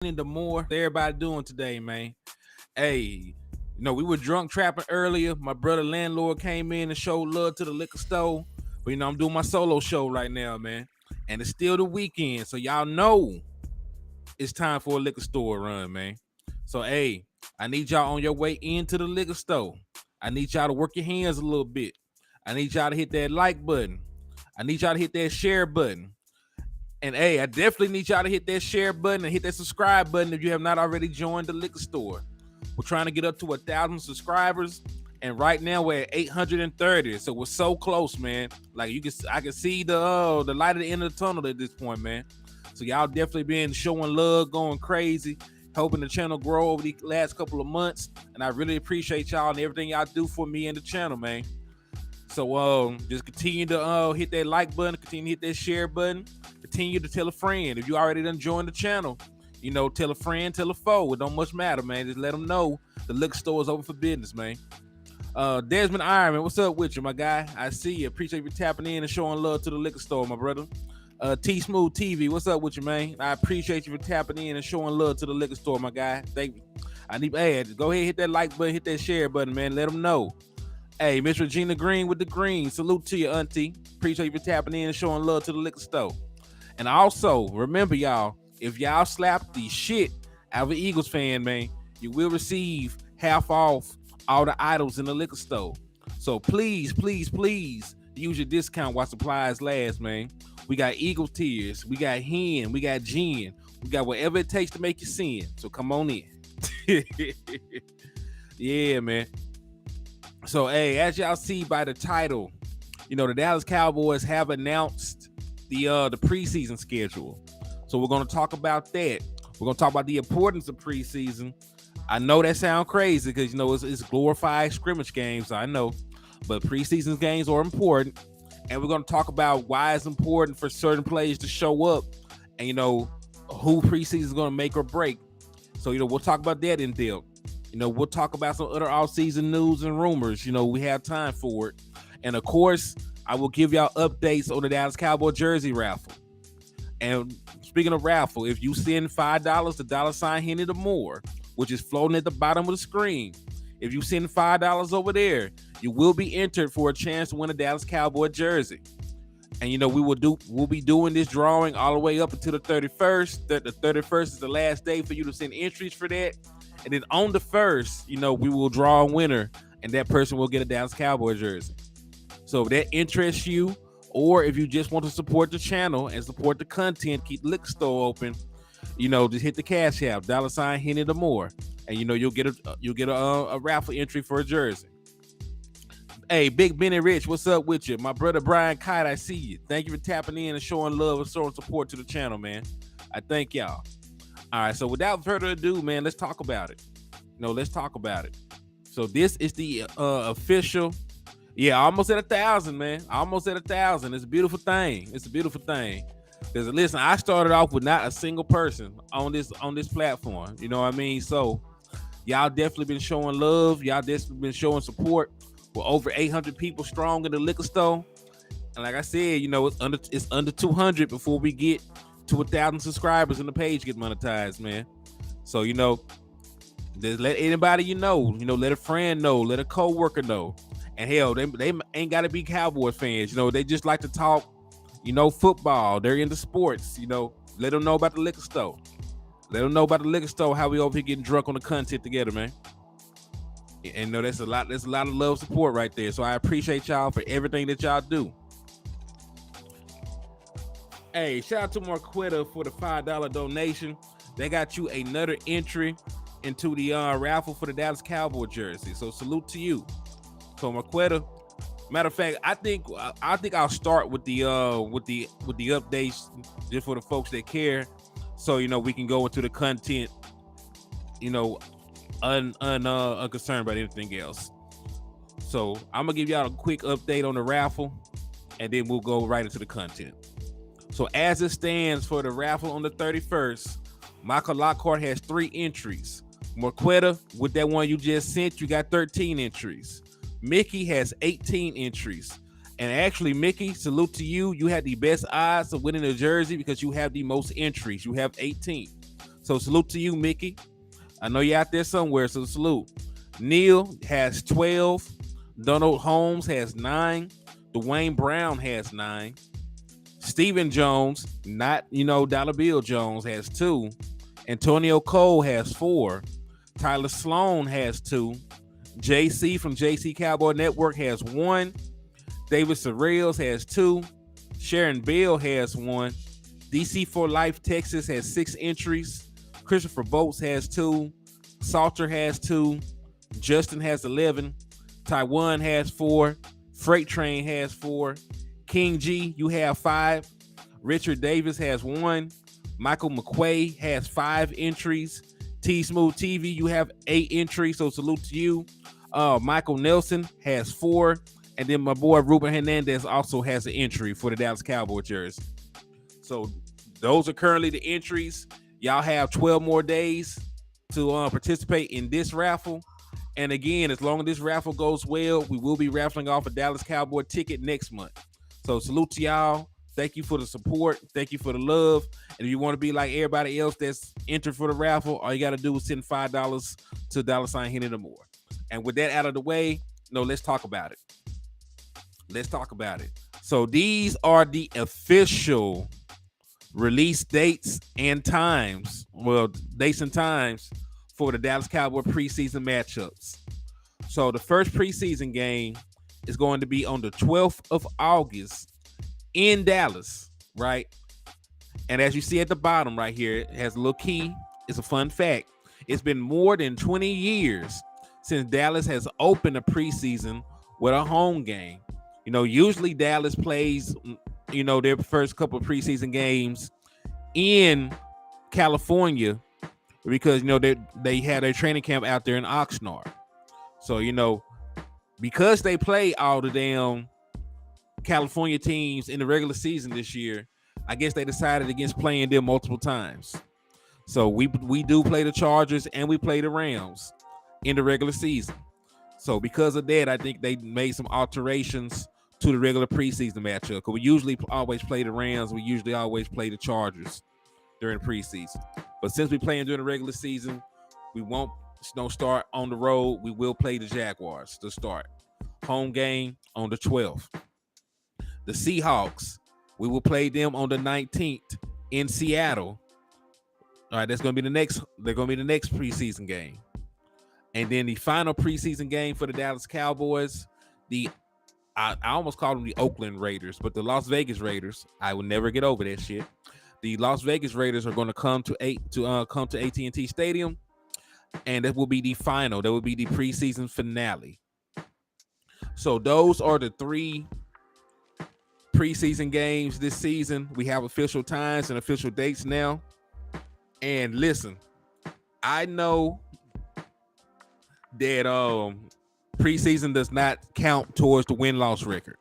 Hennythemoor. Everybody doing today, man? Hey, we were drunk trapping earlier. My brother landlord came in and showed love to the liquor store. But I'm doing my solo show right now, man. And it's still the weekend, so y'all know it's time for a liquor store run, man. So hey, I need y'all on your way into the liquor store. I need y'all to work your hands a little bit. I need y'all to hit that like button. I need y'all to hit that share button. And hey, I definitely need y'all to hit that share button and hit that subscribe button if you have not already joined the liquor store. We're trying to get up to 1,000 subscribers, and right now we're at 830. So we're so close, man. Like I can see the light at the end of the tunnel at this point, man. So y'all definitely been showing love, going crazy, helping the channel grow over the last couple of months, and I really appreciate y'all and everything y'all do for me and the channel, man. So just continue to hit that like button, continue to hit that share button, continue to tell a friend. If you already done joined the channel, tell a friend, tell a foe. It don't much matter, man. Just let them know the liquor store is open for business, man. Desmond Ironman, what's up with you, my guy? I see you. Appreciate you tapping in and showing love to the liquor store, my brother. T Smooth TV, what's up with you, man? I appreciate you for tapping in and showing love to the liquor store, my guy. Thank you. I need ads. Go ahead, hit that like button, hit that share button, man. Let them know. Hey, Miss Regina Green with the green. Salute to you, auntie. Appreciate you for tapping in and showing love to the liquor store. And also, remember, y'all, if y'all slap the shit out of an Eagles fan, man, you will receive half off all the items in the liquor store. So please, please, please use your discount while supplies last, man. We got Eagles tears, we got hen, we got gin, we got whatever it takes to make you sin. So come on in. Yeah, man. So, hey, as y'all see by the title, the Dallas Cowboys have announced the preseason schedule. So we're going to talk about that. We're going to talk about the importance of preseason. I know that sounds crazy because, it's glorified scrimmage games. I know. But preseason games are important. And we're going to talk about why it's important for certain players to show up and, who preseason is going to make or break. So, we'll talk about that in depth. We'll talk about some other offseason news and rumors. We have time for it. And, of course, I will give y'all updates on the Dallas Cowboy jersey raffle. And speaking of raffle, if you send $5 to $Hennythemoor, which is floating at the bottom of the screen, if you send $5 over there, you will be entered for a chance to win a Dallas Cowboy jersey. And, we'll be doing this drawing all the way up until the 31st. The 31st is the last day for you to send entries for that. And then on the 1st, we will draw a winner, and that person will get a Dallas Cowboy jersey. So if that interests you, or if you just want to support the channel and support the content, keep the liquor store open, just hit the cash app, $Hennythemoor, and you'll get a raffle entry for a jersey. Hey, Big Benny Rich, what's up with you? My brother Brian Kite, I see you. Thank you for tapping in and showing love and showing support to the channel, man. I thank y'all. All right, so without further ado, man, let's talk about it. Let's talk about it. So this is the official. Yeah, almost at 1,000, man. Almost at 1,000. It's a beautiful thing. It's a beautiful thing. Because listen, I started off with not a single person on this platform. You know what I mean? So y'all definitely been showing love. Y'all definitely been showing support. We're over 800 people strong in the liquor store. And like I said, it's under 200 before we get to 1,000 subscribers and the page get monetized, man. So just let anybody let a friend know, let a co-worker know. And hell, they ain't got to be Cowboys fans. They just like to talk, football. They're into sports. Let them know about the liquor store. Let them know about the liquor store. How we over here getting drunk on the content together, man. And that's a lot. There's a lot of love, support right there. So I appreciate y'all for everything that y'all do. Hey, shout out to Marquetta for the $5 donation. They got you another entry into the raffle for the Dallas Cowboy jersey. So salute to you. So Marquetta, matter of fact, I think I'll start with the updates just for the folks that care. So we can go into the content, unconcerned about anything else. So I'm gonna give y'all a quick update on the raffle, and then we'll go right into the content. So as it stands for the raffle on the 31st, Michael Lockhart has 3 entries. Marquetta, with that one you just sent, you got 13 entries. Mickey has 18 entries. And actually, Mickey, salute to you. You had the best odds of winning a jersey because you have the most entries. You have 18. So salute to you, Mickey. I know you're out there somewhere, so salute. Neil has 12. Donald Holmes has 9. Dwayne Brown has 9. Stephen Jones, not, Dollar Bill Jones, has 2. Antonio Cole has 4. Tyler Sloan has 2. JC from JC Cowboy Network has 1. David Sorrells has 2. Sharon Bell has 1. DC for Life Texas has 6 entries. Christopher Boats has 2. Salter has 2. Justin has 11. Taiwan has 4. Freight Train has 4. King G, you have 5. Richard Davis has 1. Michael McQuay has 5 entries. T Smooth TV, you have 8 entries, so salute to you. Michael Nelson has 4. And then my boy Ruben Hernandez also has an entry for the Dallas Cowboys jersey. So those are currently the entries. Y'all have 12 more days to participate in this raffle. And again, as long as this raffle goes well, we will be raffling off a Dallas Cowboy ticket next month. So salute to y'all. Thank you for the support. Thank you for the love. And if you want to be like everybody else that's entered for the raffle, all you got to do is send $5 to $Hennythemoor. And with that out of the way, let's talk about it. So these are the official release dates and times. Well, dates and times for the Dallas Cowboy preseason matchups. So the first preseason game is going to be on the 12th of August in Dallas, right? And as you see at the bottom right here, it has a little key. It's a fun fact. It's been more than 20 years since Dallas has opened a preseason with a home game. Usually Dallas plays, their first couple of preseason games in California because, they had their training camp out there in Oxnard. So, because they play all the damn California teams in the regular season this year, I guess they decided against playing them multiple times. So we do play the Chargers and we play the Rams in the regular season. So because of that, I think they made some alterations to the regular preseason matchup. Because we usually always play the Rams. We usually always play the Chargers during preseason. But since we're playing during the regular season, we don't start on the road. We will play the Jaguars to start. Home game on the 12th. The Seahawks, we will play them on the 19th in Seattle. All right, that's going to be the next. They're going to be the next preseason game. And then the final preseason game for the Dallas Cowboys, I almost called them the Oakland Raiders, but the Las Vegas Raiders. I will never get over that shit. The Las Vegas Raiders are going to come to AT&T Stadium, and that will be the final. That will be the preseason finale. So those are the 3 preseason games this season. We have official times and official dates now. And listen, I know that preseason does not count towards the win-loss record.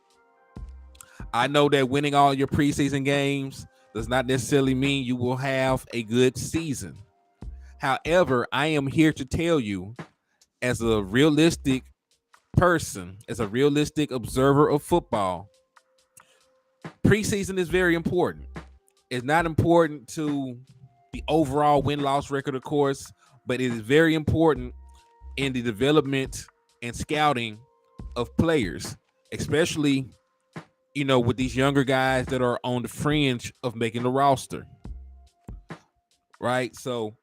I know that winning all your preseason games does not necessarily mean you will have a good season. However, I am here to tell you, as a realistic person, as a realistic observer of football, preseason is very important. It's not important to the overall win-loss record, of course, but it is very important in the development and scouting of players, especially, with these younger guys that are on the fringe of making the roster. Right? So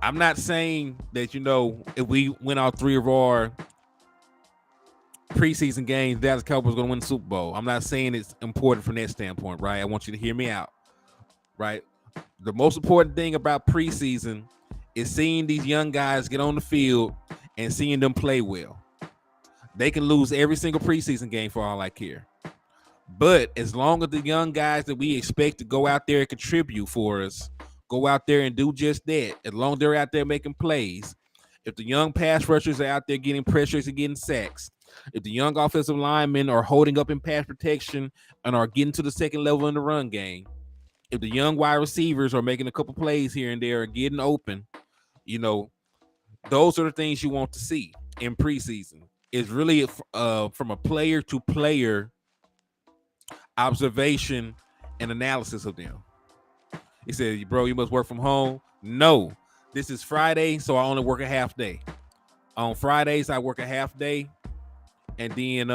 I'm not saying that, if we win all 3 of our preseason games, Dallas Cowboys are going to win the Super Bowl. I'm not saying it's important from that standpoint, right? I want you to hear me out, right? The most important thing about preseason is seeing these young guys get on the field and seeing them play well. They can lose every single preseason game for all I care. But as long as the young guys that we expect to go out there and contribute for us, go out there and do just that, as long as they're out there making plays, if the young pass rushers are out there getting pressures and getting sacks, if the young offensive linemen are holding up in pass protection and are getting to the second level in the run game, if the young wide receivers are making a couple plays here and there and getting open, those are the things you want to see in preseason. It's really from a player to player observation and analysis of them. He said, bro, you must work from home. No, this is Friday, so I only work a half day. On Fridays, I work a half day. And then,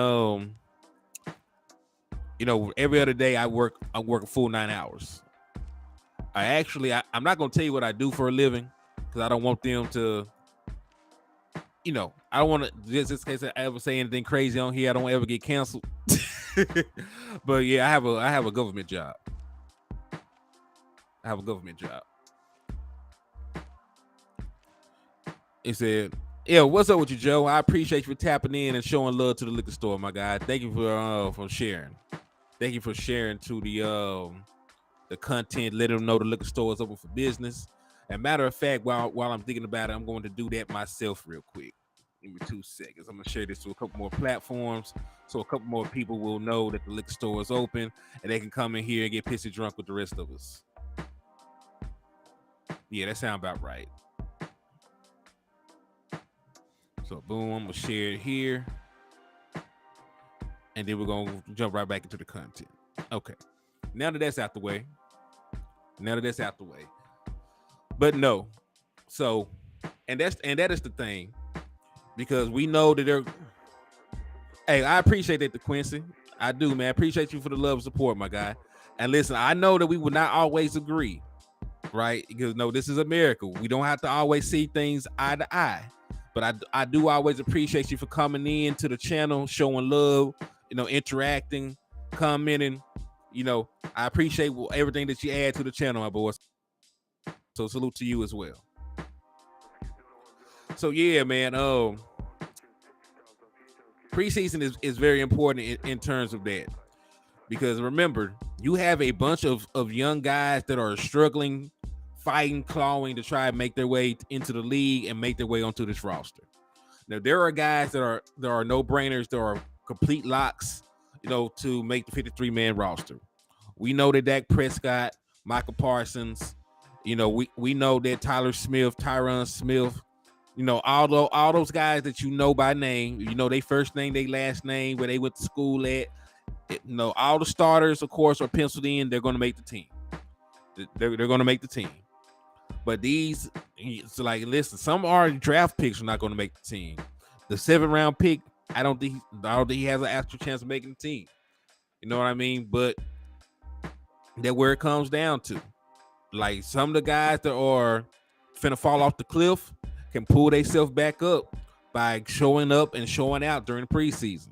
every other day I work a full 9 hours. I'm not going to tell you what I do for a living because I don't want them to, I don't want to, just in case I ever say anything crazy on here, I don't ever get canceled. But yeah, I have a government job. He said, yeah, what's up with you, Joe? I appreciate you for tapping in and showing love to the liquor store, my guy. Thank you for sharing. Thank you for sharing to the content, letting them know the liquor store is open for business. And matter of fact, while I'm thinking about it, I'm going to do that myself real quick. Give me 2 seconds. I'm going to share this to a couple more platforms so a couple more people will know that the liquor store is open and they can come in here and get pissy drunk with the rest of us. Yeah, that sounds about right. So boom, I'm going to share it here. And then we're going to jump right back into the content. Okay. Now that that's out the way. But no. So, and that is the thing. Because we know that they're. Hey, I appreciate that, DeQuincy. I do, man. I appreciate you for the love and support, my guy. And listen, I know that we will not always agree, right? Because no, this is America. We don't have to always see things eye to eye. But I do always appreciate you for coming in to the channel, showing love, interacting, commenting. I appreciate everything that you add to the channel, my boys. So salute to you as well. So yeah, man. Preseason is very important in terms of that, because remember, you have a bunch of young guys that are struggling, fighting, clawing to try and make their way into the league and make their way onto this roster. Now there are guys that are no-brainers, there are complete locks, to make the 53-man roster. We know that Dak Prescott, Michael Parsons, we know that Tyron Smith, all those guys that by name, they first name, they last name, where they went to school at. All the starters, of course, are penciled in. They're going to make the team. They're going to make the team. But these, it's like, listen, some are draft picks are not going to make the team. The 7th round pick, I don't think he has an actual chance of making the team. You know what I mean? But that's where it comes down to. Like, some of the guys that are finna fall off the cliff can pull themselves back up by showing up and showing out during the preseason.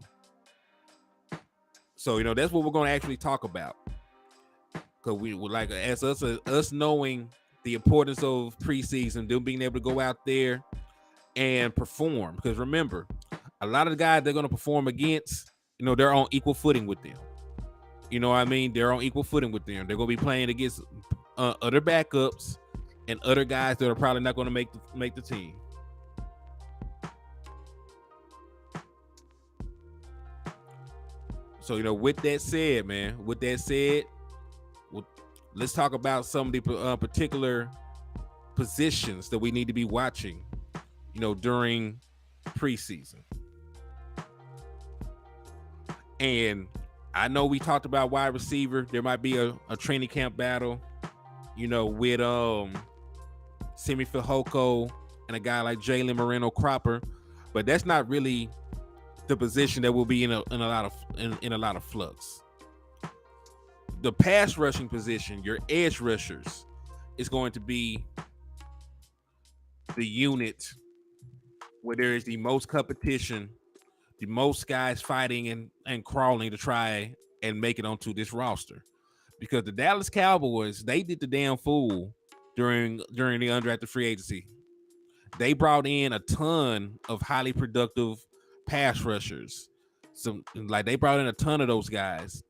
So, that's what we're going to actually talk about. Because we would like, as us knowing the importance of preseason, them being able to go out there and perform. Because remember, a lot of the guys they're going to perform against, they're on equal footing with them. You know what I mean? They're on equal footing with them. They're going to be playing against other backups and other guys that are probably not going to make the team. So, with that said, man, let's talk about some of the particular positions that we need to be watching, during preseason. And I know we talked about wide receiver. There might be a training camp battle, with Simi Fehoko and a guy like Jalen Moreno-Cropper, but that's not really the position that will be in a lot of flux. The pass rushing position, your edge rushers, is going to be the unit where there is the most competition, the most guys fighting and crawling to try and make it onto this roster. Because the Dallas Cowboys, they did the damn fool during the undrafted free agency. They brought in a ton of highly productive pass rushers. They brought in a ton of those guys.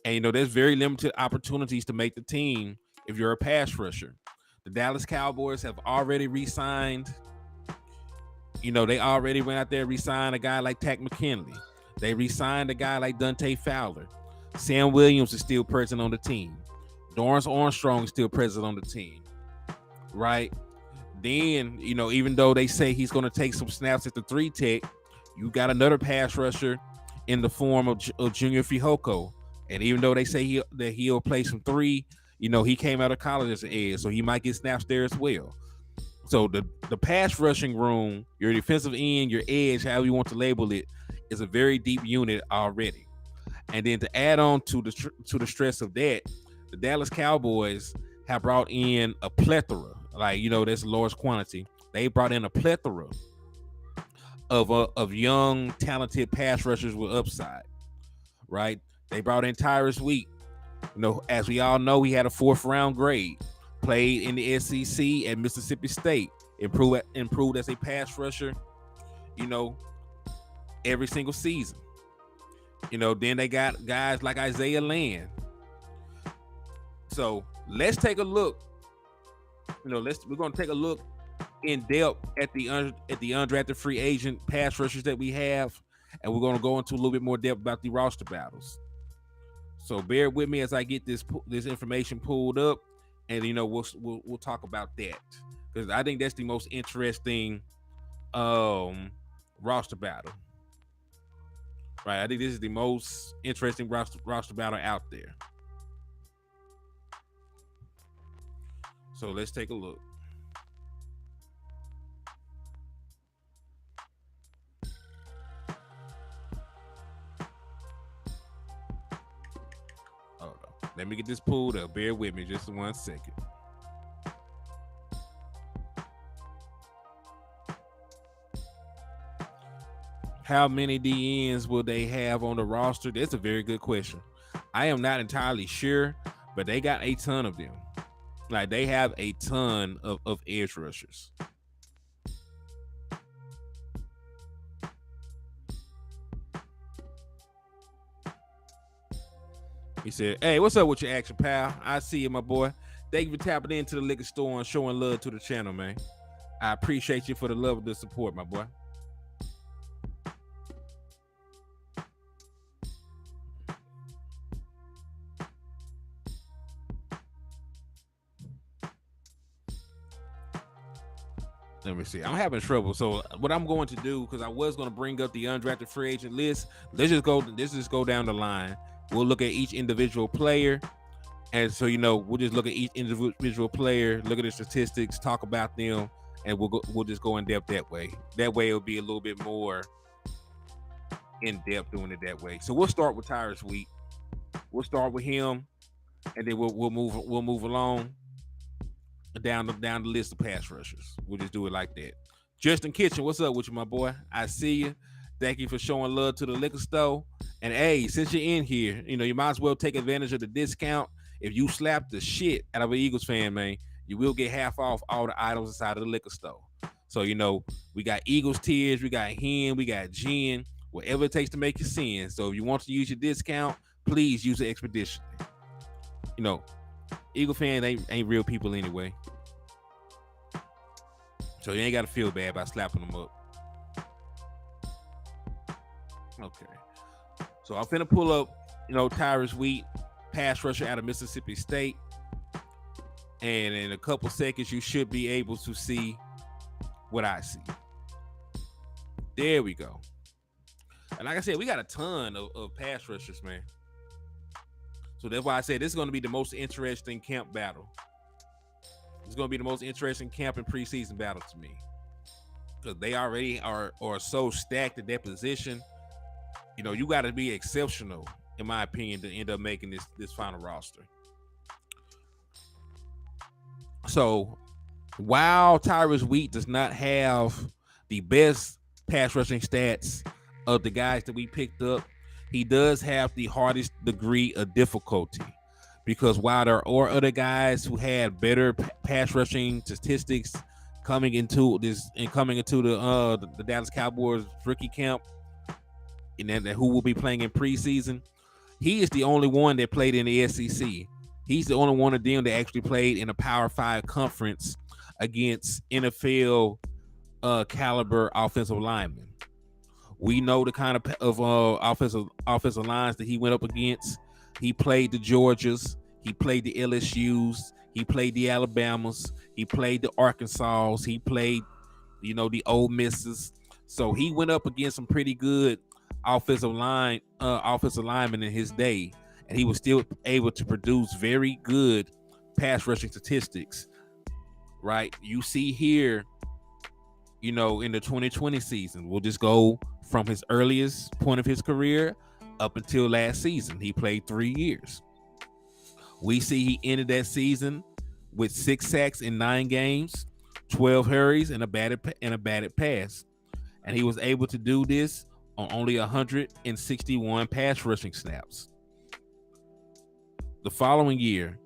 And, there's very limited opportunities to make the team if you're a pass rusher. The Dallas Cowboys have already re-signed. They already went out there and re-signed a guy like Takk McKinley. They re-signed a guy like Dante Fowler. Sam Williams is still present on the team. Dorrance Armstrong is still present on the team. Right? Then, even though they say he's going to take some snaps at the 3 tech, you got another pass rusher in the form of Junior Fehoko. And even though they say he'll play some 3, He came out of college as an edge, so he might get snaps there as well. So the pass rushing room, your defensive end, your edge, however you want to label it, is a very deep unit already. And then to add on to the stress of that, the Dallas Cowboys have brought in a plethora, that's a large quantity. They brought in a plethora of young, talented pass rushers with upside, right? They brought in Tyrus Wheat. As we all know, he had a 4th-round grade, played in the SEC at Mississippi State, improved as a pass rusher, every single season. Then they got guys like Isaiah Land. So let's take a look. We're gonna take a look in depth at the undrafted free agent pass rushers that we have, and we're gonna go into a little bit more depth about the roster battles. So bear with me as I get this information pulled up, and we'll talk about that, because I think that's the most interesting roster battle. Right, I think this is the most interesting roster battle out there. So let's take a look. Hold on. Let me get this pulled up. Bear with me just 1 second. How many DNs will they have on the roster? That's a very good question. I am not entirely sure, but they got a ton of them. They have a ton of edge rushers. He said, "Hey, what's up with your action, pal? I see you, my boy. Thank you for tapping into the liquor store and showing love to the channel, man. I appreciate you for the love of the support, my boy." Let me see. I'm having trouble. So what I'm going to do, because I was going to bring up the undrafted free agent list, let's just go down the line. We'll look at each individual player, and so we'll just look at each individual player, look at the statistics, talk about them, and we'll just go in depth that way. That way it'll be a little bit more in depth doing it that way. So we'll start with Tyrus Wheat. We'll start with him, and then we'll move along down the list of pass rushers. We'll just do it like that. Justin Kitchen, what's up with you, my boy? I see you. Thank you for showing love to the liquor store. And hey, since you're in here, you might as well take advantage of the discount. If you slap the shit out of an Eagles fan, man, you will get half off all the items inside of the liquor store. So we got Eagles tiers, we got hen, we got gin, whatever it takes to make you sin. So if you want to use your discount, please use it expeditiously. Eagle fans ain't real people anyway. So you ain't got to feel bad by slapping them up. Okay. So I'm finna pull up, Tyrus Wheat, pass rusher out of Mississippi State. And in a couple seconds, you should be able to see what I see. There we go. And like I said, we got a ton of pass rushers, man. So that's why I said this is going to be the most interesting camp battle. It's going to be the most interesting camp and preseason battle to me, because they already are so stacked at that position. You got to be exceptional, in my opinion, to end up making this final roster. So while Tyrus Wheat does not have the best pass rushing stats of the guys that we picked up, he does have the hardest degree of difficulty, because while there are other guys who had better pass rushing statistics coming into the Dallas Cowboys rookie camp, and then who will be playing in preseason, he is the only one that played in the SEC. He's the only one of them that actually played in a Power 5 conference against NFL caliber offensive linemen. We know the kind of offensive lines that he went up against. He played the Georgias, he played the LSUs, he played the Alabamas, he played the Arkansas, he played, the Ole Misses. So he went up against some pretty good offensive linemen in his day, and he was still able to produce very good pass rushing statistics, right? You see here, in the 2020 season, we'll just go from his earliest point of his career up until last season. He played 3 years. We see he ended that season with 6 sacks in 9 games, 12 hurries, and a batted pass. And he was able to do this on only 161 pass rushing snaps. The following year,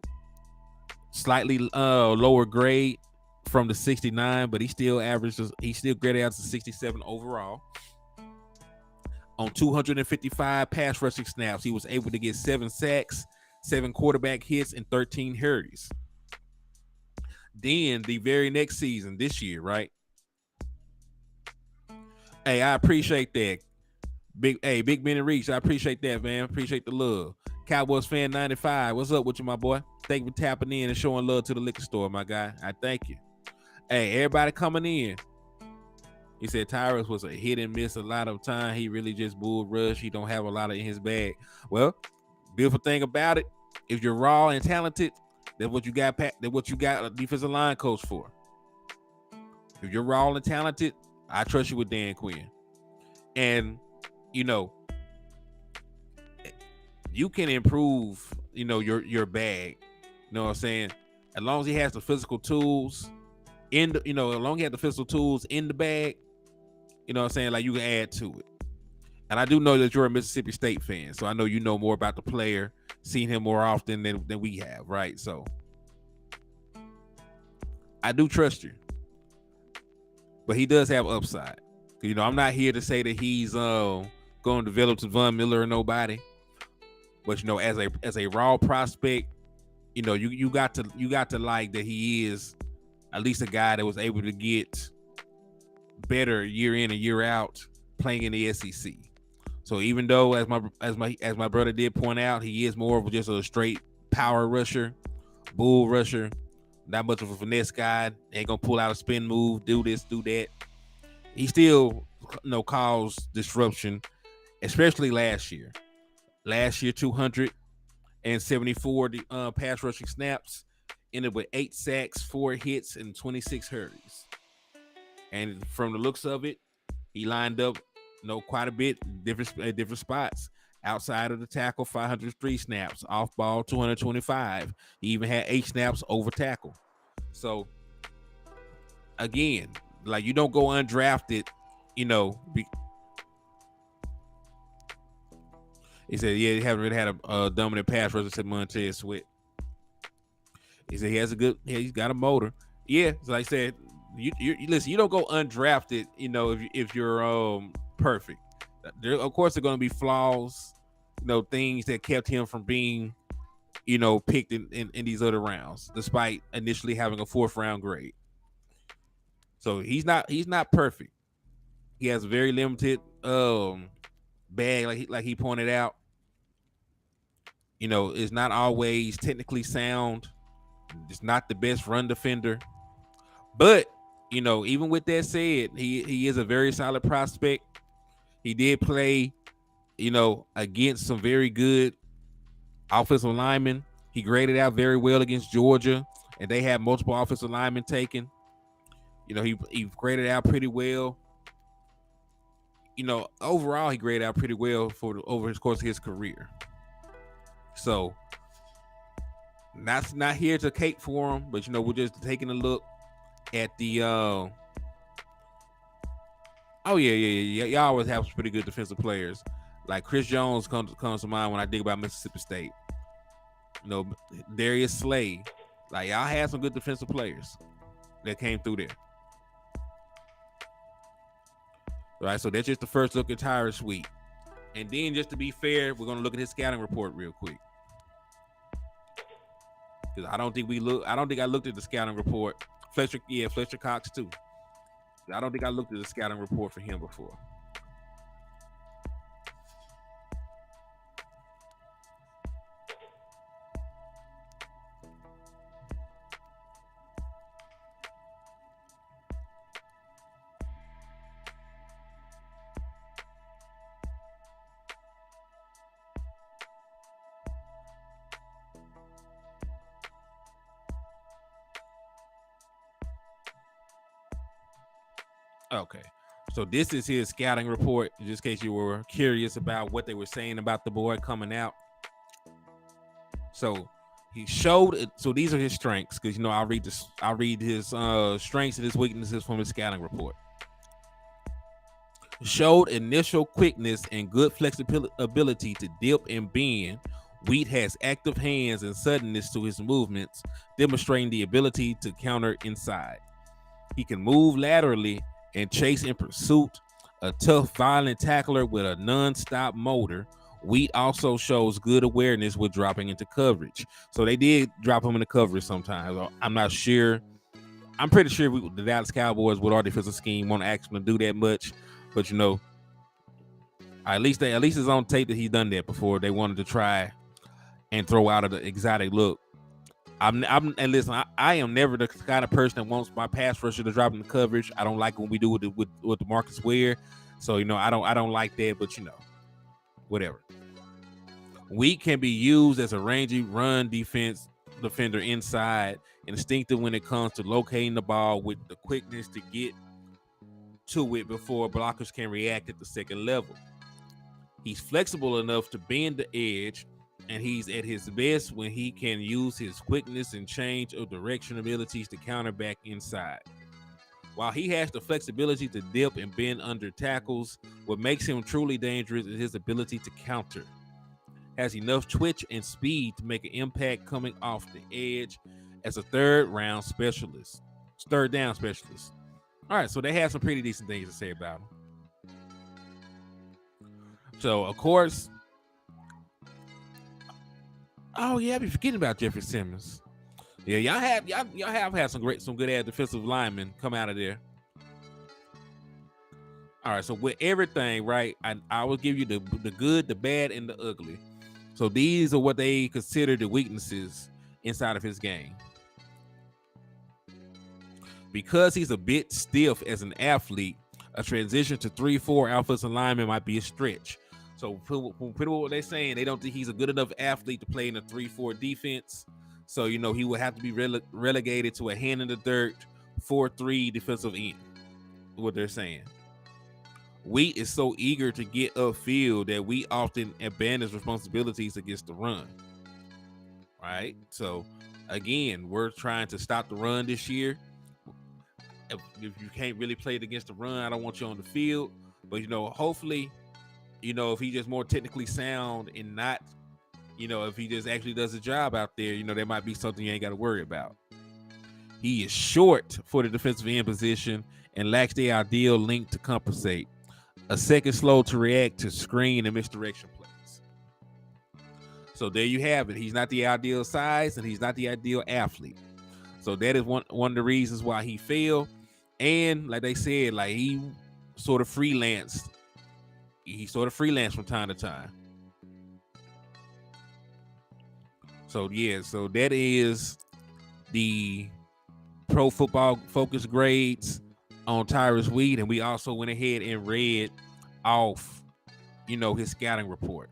slightly lower grade from the 69, but he still graded out to 67 overall. On 255 pass rushing snaps, he was able to get 7 sacks, 7 quarterback hits, and 13 hurries. Then the very next season, this year, right? Hey, I appreciate that. Big Benny Reach, I appreciate that, man. Appreciate the love. Cowboys fan 95, what's up with you, my boy? Thank you for tapping in and showing love to the liquor store, my guy. I thank you. Hey, everybody coming in. He said Tyrus was a hit and miss a lot of time. He really just bull rush. He don't have a lot of in his bag. Well, beautiful thing about it, if you're raw and talented, that's what you got. That's what you got a defensive line coach for. If you're raw and talented, I trust you with Dan Quinn. And you can improve, your bag. You know what I'm saying? As long as he has the physical tools as long as he has the physical tools in the bag, you know what I'm saying? Like, you can add to it. And I do know that you're a Mississippi State fan, so I know you know more about the player, seen him more often than we have, right? So I do trust you. But he does have upside. I'm not here to say that he's going to develop to Von Miller or nobody. But as a raw prospect, you got to like that he is at least a guy that was able to get better year in and year out playing in the SEC. So even though, as my brother did point out, he is more of just a straight power rusher, bull rusher, not much of a finesse guy, ain't gonna pull out a spin move, do this, do that. He still caused disruption, especially last year. Last year, 274 pass rushing snaps, ended with 8 sacks, 4 hits, and 26 hurries. And from the looks of it, he lined up, quite a bit, different spots. Outside of the tackle, 503 snaps. Off ball, 225. He even had 8 snaps over tackle. So, again, like, you don't go undrafted, He said, yeah, he haven't really had a dominant pass rusher, said Montez Sweat. He said he's got a motor. Yeah, so like I said, you listen, you don't go undrafted, if you're perfect. There, of course, there are going to be flaws, things that kept him from being, picked in these other rounds, despite initially having a 4th round grade. So he's not perfect. He has a very limited bag, like he pointed out. Is not always technically sound. It's not the best run defender. But, even with that said, he is a very solid prospect. He did play, against some very good offensive linemen. He graded out very well against Georgia, and they had multiple offensive linemen taken. He graded out pretty well. Overall, he graded out pretty well over his course of his career. So, that's not here to cape for him, but we're just taking a look at the y'all always have some pretty good defensive players. Like Chris Jones comes to mind when I think about Mississippi State. Darius Slay. Like, y'all had some good defensive players that came through there. All right, so that's just the first look at Tyrus Sweet. And then, just to be fair, we're gonna look at his scouting report real quick. Because I don't think I looked at the scouting report. Fletcher Cox too. I don't think I looked at the scouting report for him before. Okay. So this is his scouting report, just in case you were curious about what they were saying about the boy coming out. So he showed it. So these are his strengths, because I'll read his strengths and his weaknesses from his scouting report. Showed initial quickness and good flexibility to dip and bend. Wheat has active hands and suddenness to his movements, demonstrating the ability to counter inside. He can move laterally and chase in pursuit. A tough, violent tackler with a non-stop motor. Wheat also shows good awareness with dropping into coverage. So they did drop him into coverage sometimes. I'm not sure. I'm pretty sure the Dallas Cowboys, with our defensive scheme, won't ask him to do that much. But at least it's on tape that he's done that before. They wanted to try and throw out an exotic look. And listen, I am never the kind of person that wants my pass rusher to drop in the coverage. I don't like when we do with the Marcus Ware. So I don't like that. But whatever. Wheat can be used as a rangy run defender inside, instinctive when it comes to locating the ball with the quickness to get to it before blockers can react at the second level. He's flexible enough to bend the edge, and he's at his best when he can use his quickness and change of direction abilities to counter back inside. While he has the flexibility to dip and bend under tackles, what makes him truly dangerous is his ability to counter. Has enough twitch and speed to make an impact coming off the edge as a third down specialist. All right, so they have some pretty decent things to say about him. So, of course, oh yeah, I be forgetting about Jeffrey Simmons. Yeah, y'all have had some good ass defensive linemen come out of there. All right, so with everything, right, I will give you the good, the bad, and the ugly. So these are what they consider the weaknesses inside of his game. Because he's a bit stiff as an athlete, a transition to 3-4 offensive lineman might be a stretch. So pretty what they're saying, they don't think he's a good enough athlete to play in a 3-4 defense. So, he would have to be relegated to a hand in the dirt 4-3 defensive end, what they're saying. Wheat is so eager to get upfield that we often abandon responsibilities against the run. Right? So, again, we're trying to stop the run this year. If you can't really play it against the run, I don't want you on the field. But, hopefully, if he just more technically sound and not, if he just actually does a job out there, there might be something you ain't got to worry about. He is short for the defensive end position and lacks the ideal length to compensate. A second slow to react to screen and misdirection plays. So there you have it. He's not the ideal size and he's not the ideal athlete. So that is one of the reasons why he failed. And like they said, like he sort of freelanced. He sort of freelanced from time to time. So yeah, so that is the Pro Football Focus grades on Tyrus Wheat, and we also went ahead and read off, his scouting report.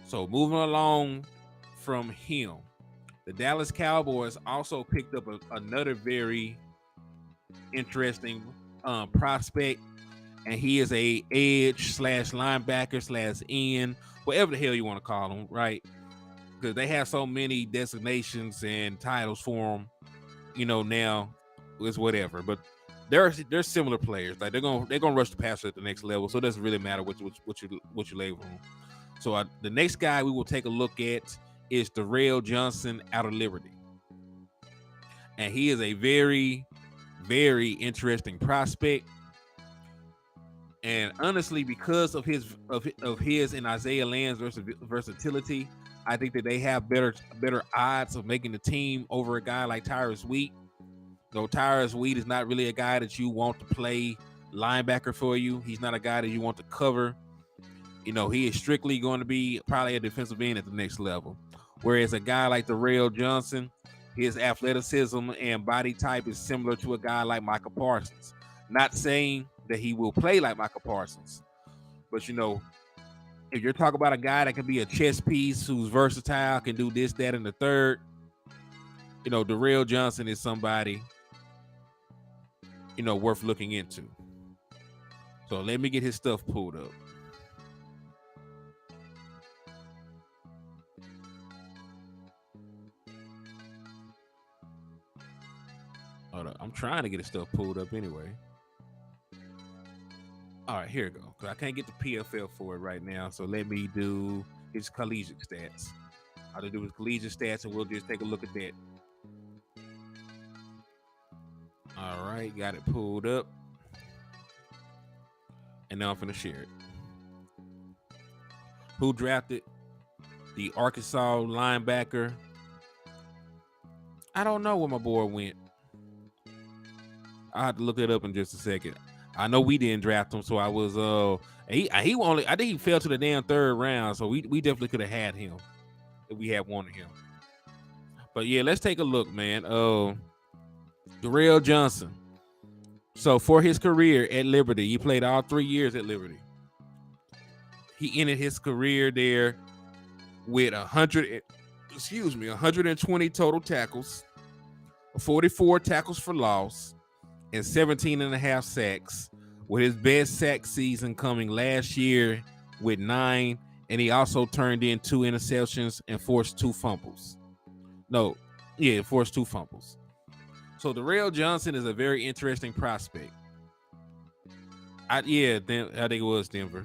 So moving along from him, the Dallas Cowboys also picked up another very interesting prospect, and he is a edge / linebacker / end, whatever the hell you want to call him, right? Because they have so many designations and titles for him, now it's whatever. But they're similar players. Like they're gonna rush the passer at the next level, so it doesn't really matter what you label them. So the next guy we will take a look at is Darrell Johnson out of Liberty, and he is a very, very interesting prospect. And honestly, because of his and Isaiah Land's versatility, I think that they have better odds of making the team over a guy like Tyrus Wheat. Though Tyrus Wheat is not really a guy that you want to play linebacker for you. He's not a guy that you want to cover. He is strictly going to be probably a defensive end at the next level. Whereas a guy like Darrell Johnson, his athleticism and body type is similar to a guy like Micah Parsons. Not saying that he will play like Micah Parsons, but if you're talking about a guy that can be a chess piece, who's versatile, can do this, that, and the third, Darrell Johnson is somebody worth looking into. So let me get his stuff pulled up. Hold up. I'm trying to get his stuff pulled up anyway. All right, here we go. Cause I can't get the PFL for it right now. So let me do his collegiate stats. I'll do his collegiate stats and we'll just take a look at that. All right, got it pulled up. And now I'm finna share it. Who drafted the Arkansas linebacker? I don't know where my boy went. I'll have to look it up in just a second. I know we didn't draft him, so I was I think he fell to the damn third round, so we definitely could have had him if we had wanted him. But yeah, let's take a look, man. Darrell Johnson. So for his career at Liberty, he played all 3 years at Liberty. He ended his career there with 120 total tackles, 44 tackles for loss, and 17 and a half sacks, with his best sack season coming last year with 9, and he also turned in 2 interceptions and forced 2 fumbles. Forced 2 fumbles. So Darrell Johnson is a very interesting prospect. I think it was Denver.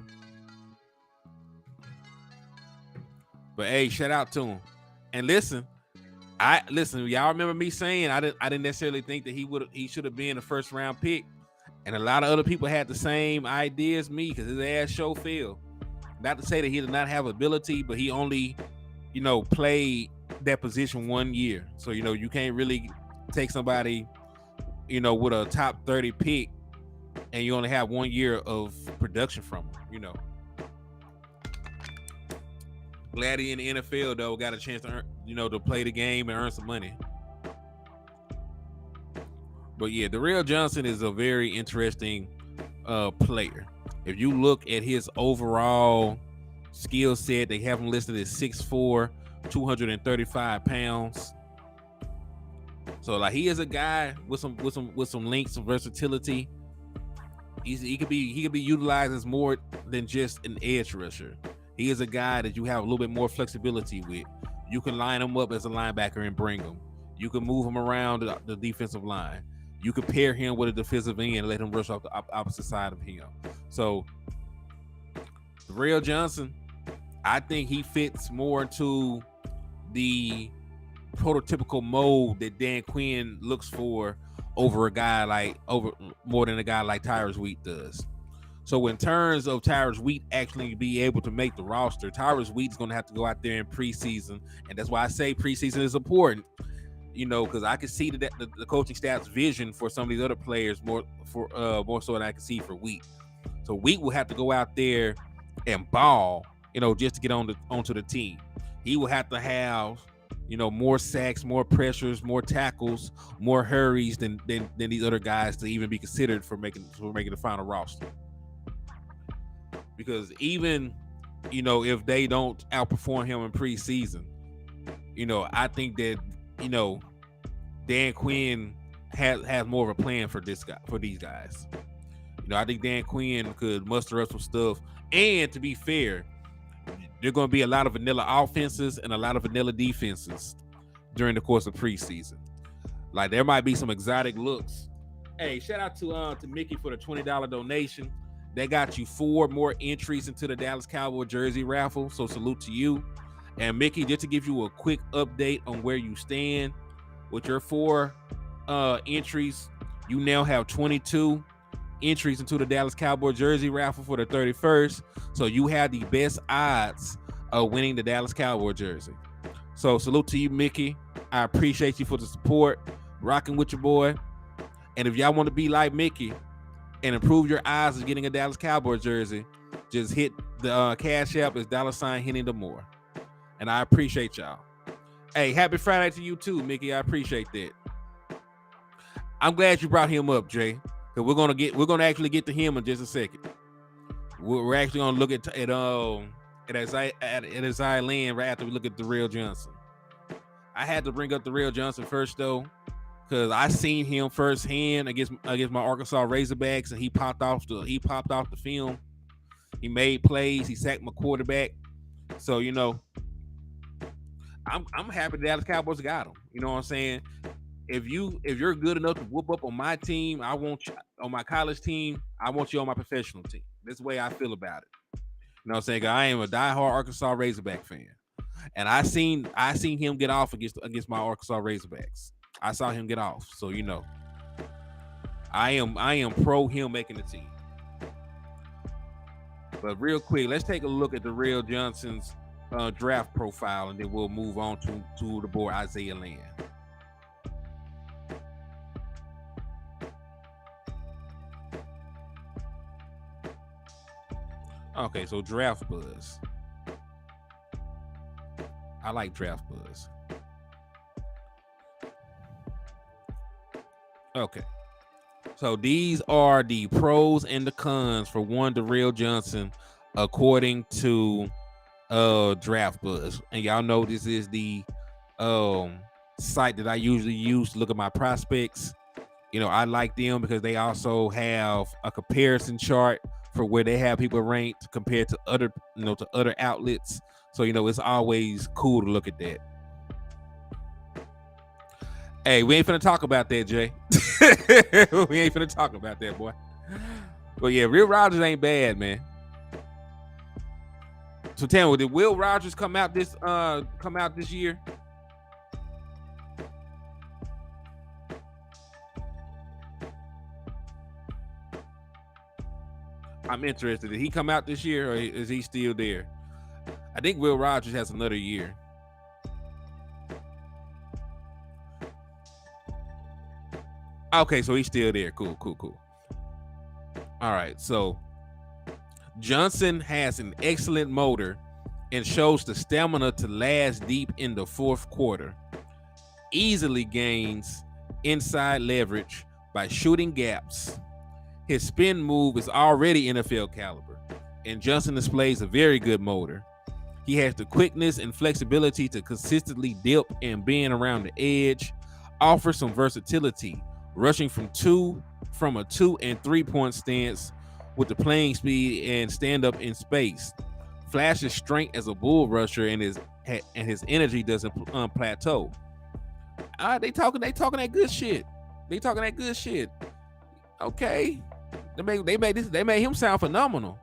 But hey, shout out to him. And listen, y'all remember me saying I didn't necessarily think that he should have been a first round pick. And a lot of other people had the same idea as me because his ass show failed. Not to say that he did not have ability, but he only, played that position 1 year. So, you can't really take somebody, with a top 30 pick and you only have 1 year of production from him, Glad he in the NFL though got a chance to earn, to play the game and earn some money. But yeah, Darrell Johnson is a very interesting player. If you look at his overall skill set, they have him listed as 6'4", 235 pounds. So like he is a guy with some length, some versatility. He could be utilized as more than just an edge rusher. He is a guy that you have a little bit more flexibility with. You can line him up as a linebacker and bring him. You can move him around the defensive line. You could pair him with a defensive end and let him rush off the opposite side of him. So, Darrell Johnson, I think he fits more into the prototypical mold that Dan Quinn looks for more than a guy like Tyrus Wheat does. So in terms of Tyrus Wheat actually be able to make the roster, Tyrus Wheat is going to have to go out there in preseason, and that's why I say preseason is important. Because I can see the coaching staff's vision for some of these other players more so than I can see for Wheat. So Wheat will have to go out there and ball, just to get onto the team. He will have to have, more sacks, more pressures, more tackles, more hurries than these other guys to even be considered for making the final roster. Because even, if they don't outperform him in preseason, I think that, Dan Quinn has more of a plan for these guys. I think Dan Quinn could muster up some stuff. And to be fair, there are going to be a lot of vanilla offenses and a lot of vanilla defenses during the course of preseason. Like there might be some exotic looks. Hey, shout out to Mickey for the $20 donation. They got you 4 more entries into the Dallas Cowboys jersey raffle. So salute to you. And Mickey, just to give you a quick update on where you stand with your 4 entries, you now have 22 entries into the Dallas Cowboys jersey raffle for the 31st. So you have the best odds of winning the Dallas Cowboys jersey. So salute to you, Mickey. I appreciate you for the support, rocking with your boy. And if y'all want to be like Mickey and improve your odds of getting a Dallas Cowboys jersey, just hit the Cash App as $Hennythemoor. And I appreciate y'all. Hey, happy Friday to you too, Mickey. I appreciate that. I'm glad you brought him up, Jay. Cause we're gonna actually get to him in just a second. We're actually gonna look at Isaiah Lynn right after we look at Darrell Johnson. I had to bring up Darrell Johnson first though, because I seen him firsthand against my Arkansas Razorbacks, and he popped off the film. He made plays. He sacked my quarterback. So I'm happy the Dallas Cowboys got him. You know what I'm saying? If you're good enough to whoop up on my team, I want you on my college team. I want you on my professional team. That's the way I feel about it. You know what I'm saying? I am a diehard Arkansas Razorback fan, and I seen him get off against my Arkansas Razorbacks. I saw him get off, so I am pro him making the team. But real quick, let's take a look at the Real Johnson's draft profile, and then we'll move on to the boy Isaiah Land. Okay, so Draft Buzz. I like Draft Buzz. Okay. So these are the pros and the cons for one Darrell Johnson, according to Draft Buzz. And y'all know this is the site that I usually use to look at my prospects. I like them because they also have a comparison chart for where they have people ranked compared to other outlets. So it's always cool to look at that. Hey, we ain't finna talk about that, Jay. We ain't finna talk about that, boy. But yeah, Will Rogers ain't bad, man. So tell me, did Will Rogers come out this year? I'm interested. Did he come out this year, or is he still there? I think Will Rogers has another year. Okay, so he's still there. Cool. All right, so Johnson has an excellent motor and shows the stamina to last deep in the fourth quarter. Easily gains inside leverage by shooting gaps. His spin move is already NFL caliber, and Johnson displays a very good motor. He has the quickness and flexibility to consistently dip and bend around the edge, offers some versatility, rushing from a 2 and 3 point stance with the playing speed and stand up in space. Flashes strength as a bull rusher, and his energy doesn't plateau. They talking that good shit. Okay, they made him sound phenomenal,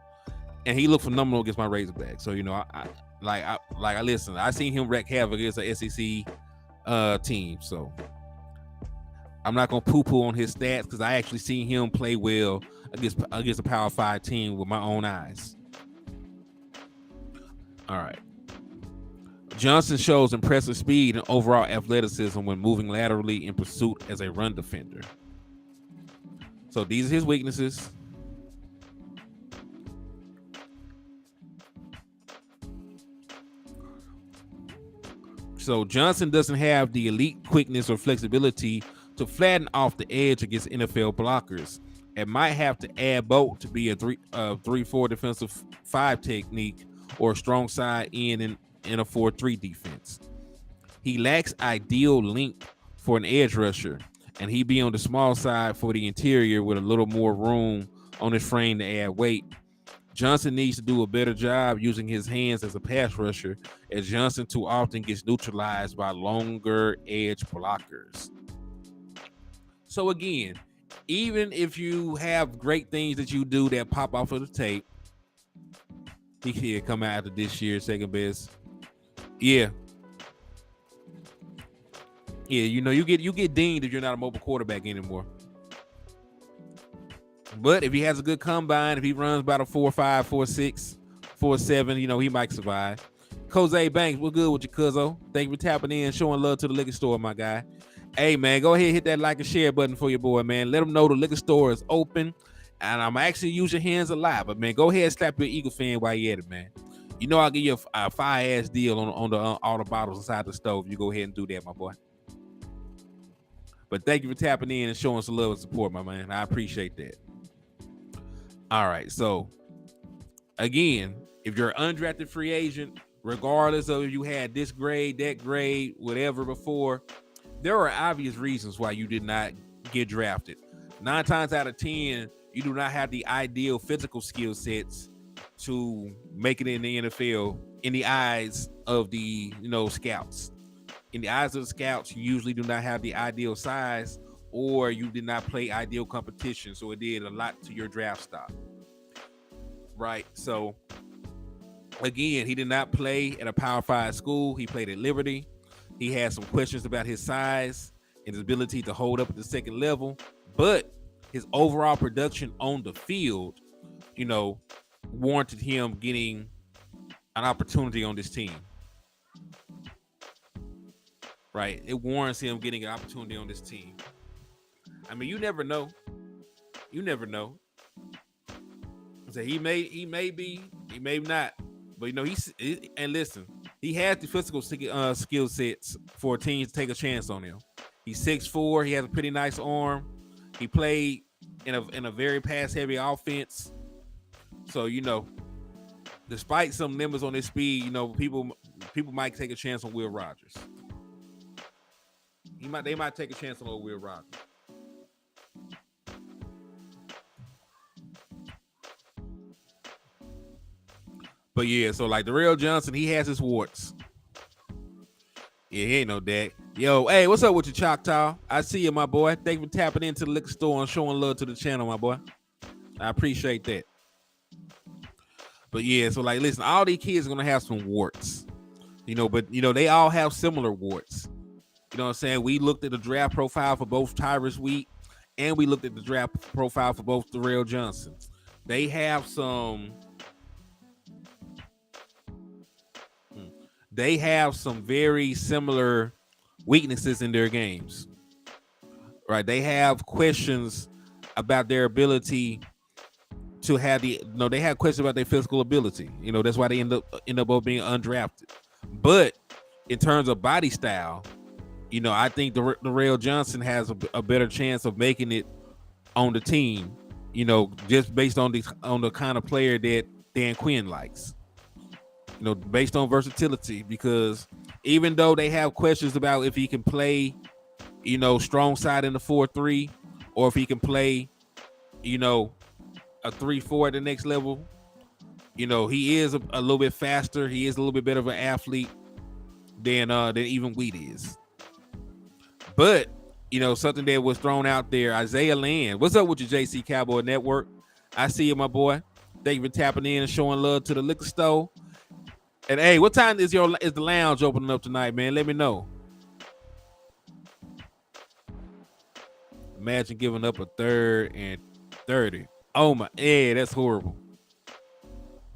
and he looked phenomenal against my Razorbacks. So I listen. I seen him wreak havoc against an SEC team. So I'm not gonna poo-poo on his stats because I actually seen him play well against a Power 5 team with my own eyes. All right. Johnson shows impressive speed and overall athleticism when moving laterally in pursuit as a run defender. So these are his weaknesses. So Johnson doesn't have the elite quickness or flexibility to flatten off the edge against NFL blockers, and might have to add both to be a 3-4 defensive 5 technique or a strong side in a 4-3 defense. He lacks ideal length for an edge rusher, and he be on the small side for the interior with a little more room on his frame to add weight. Johnson needs to do a better job using his hands as a pass rusher, as Johnson too often gets neutralized by longer edge blockers. So again, even if you have great things that you do that pop off of the tape, he could come out after this year second best. Yeah, you get dinged if you're not a mobile quarterback anymore. But if he has a good combine, if he runs about a 4.5, 4.6, 4.7, he might survive. Jose Banks, we're good with you, cuzzo. Thank you for tapping in, showing love to the liquor store, my guy. Hey, man, go ahead and hit that like and share button for your boy, man. Let them know the liquor store is open, and I'm actually use your hands a lot. But, man, go ahead and slap your Eagle fan while you're at it, man. I'll give you a fire-ass deal on all the bottles inside the stove. You go ahead and do that, my boy. But thank you for tapping in and showing some love and support, my man. I appreciate that. All right, so, again, if you're an undrafted free agent, regardless of if you had this grade, that grade, whatever before, there are obvious reasons why you did not get drafted. 9 times out of 10, you do not have the ideal physical skill sets to make it in the NFL in the eyes of the scouts. In the eyes of the scouts, you usually do not have the ideal size, or you did not play ideal competition, so it did a lot to your draft stock. Right? So again, he did not play at a Power 5 school. He played at Liberty. He had some questions about his size and his ability to hold up at the second level, but his overall production on the field, warranted him getting an opportunity on this team. Right? It warrants him getting an opportunity on this team. I mean, you never know. You never know. So he may be, he may not. But and listen, he has the physical skill sets for a team to take a chance on him. He's 6'4", he has a pretty nice arm. He played in a very pass-heavy offense. So, despite some limits on his speed, people might take a chance on Will Rogers. They might take a chance on Will Rogers. But yeah, so like Darrell Johnson, he has his warts. Yeah, he ain't no dad. Yo, hey, what's up with you, Choctaw? I see you, my boy. Thank you for tapping into the liquor store and showing love to the channel, my boy. I appreciate that. But yeah, so like, listen, all these kids are gonna have some warts, but they all have similar warts. You know what I'm saying? We looked at the draft profile for both Tyrus Wheat, and we looked at the draft profile for both Darrell Johnson. They have some very similar weaknesses in their games. Right? They have questions about their ability to have they have questions about their physical ability. That's why they end up being undrafted. But in terms of body style, I think Darrell Johnson has a better chance of making it on the team, just based on the kind of player that Dan Quinn likes. Based on versatility, because even though they have questions about if he can play, strong side in the 4-3, or if he can play, a 3-4 at the next level, he is a little bit faster. He is a little bit better of an athlete than even Wheat is. But, something that was thrown out there, Isaiah Land. What's up with your JC Cowboy Network? I see you, my boy. Thank you for tapping in and showing love to the liquor store. And hey, what time is the lounge opening up tonight, man? Let me know. Imagine giving up a 3rd and 30. Oh my, yeah, that's horrible.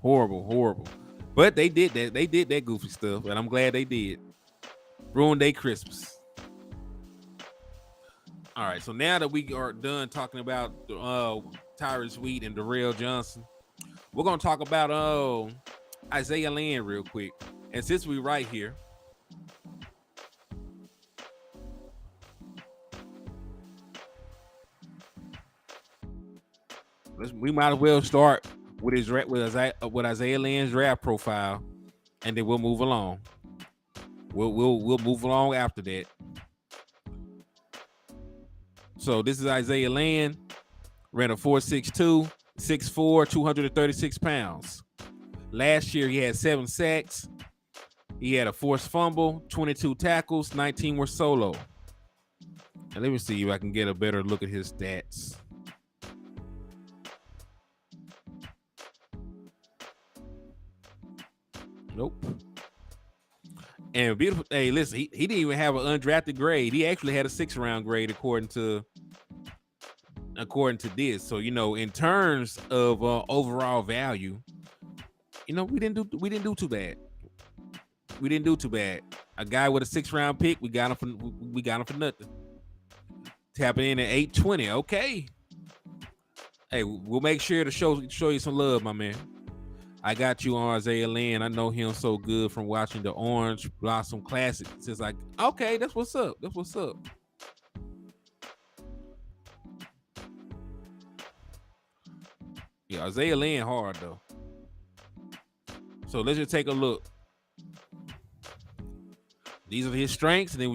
Horrible. But they did that. They did that goofy stuff, and I'm glad they did. Ruined their Christmas. All right, so now that we are done talking about Tyrus Wheat and Darrell Johnson, we're gonna talk about Isaiah Land real quick. And since we right here, we might as well start with Isaiah Land's draft profile, and then we'll move along. We'll move along after that. So this is Isaiah Land, ran a 4.62, 6'4", 236 pounds. Last year, he had 7 sacks. He had a forced fumble, 22 tackles, 19 were solo. And let me see if I can get a better look at his stats. Nope. And beautiful. Hey, listen, he didn't even have an undrafted grade. He actually had a 6th-round grade according to this. So, in terms of overall value, we didn't do too bad. We didn't do too bad. A guy with a 6th-round pick, we got him for nothing. Tapping in at 820. Okay. Hey, we'll make sure to show you some love, my man. I got you on Isaiah Land. I know him so good from watching the Orange Blossom Classic. It's like, okay, that's what's up. That's what's up. Yeah, Isaiah Land hard though. So let's just take a look. These are his strengths, and then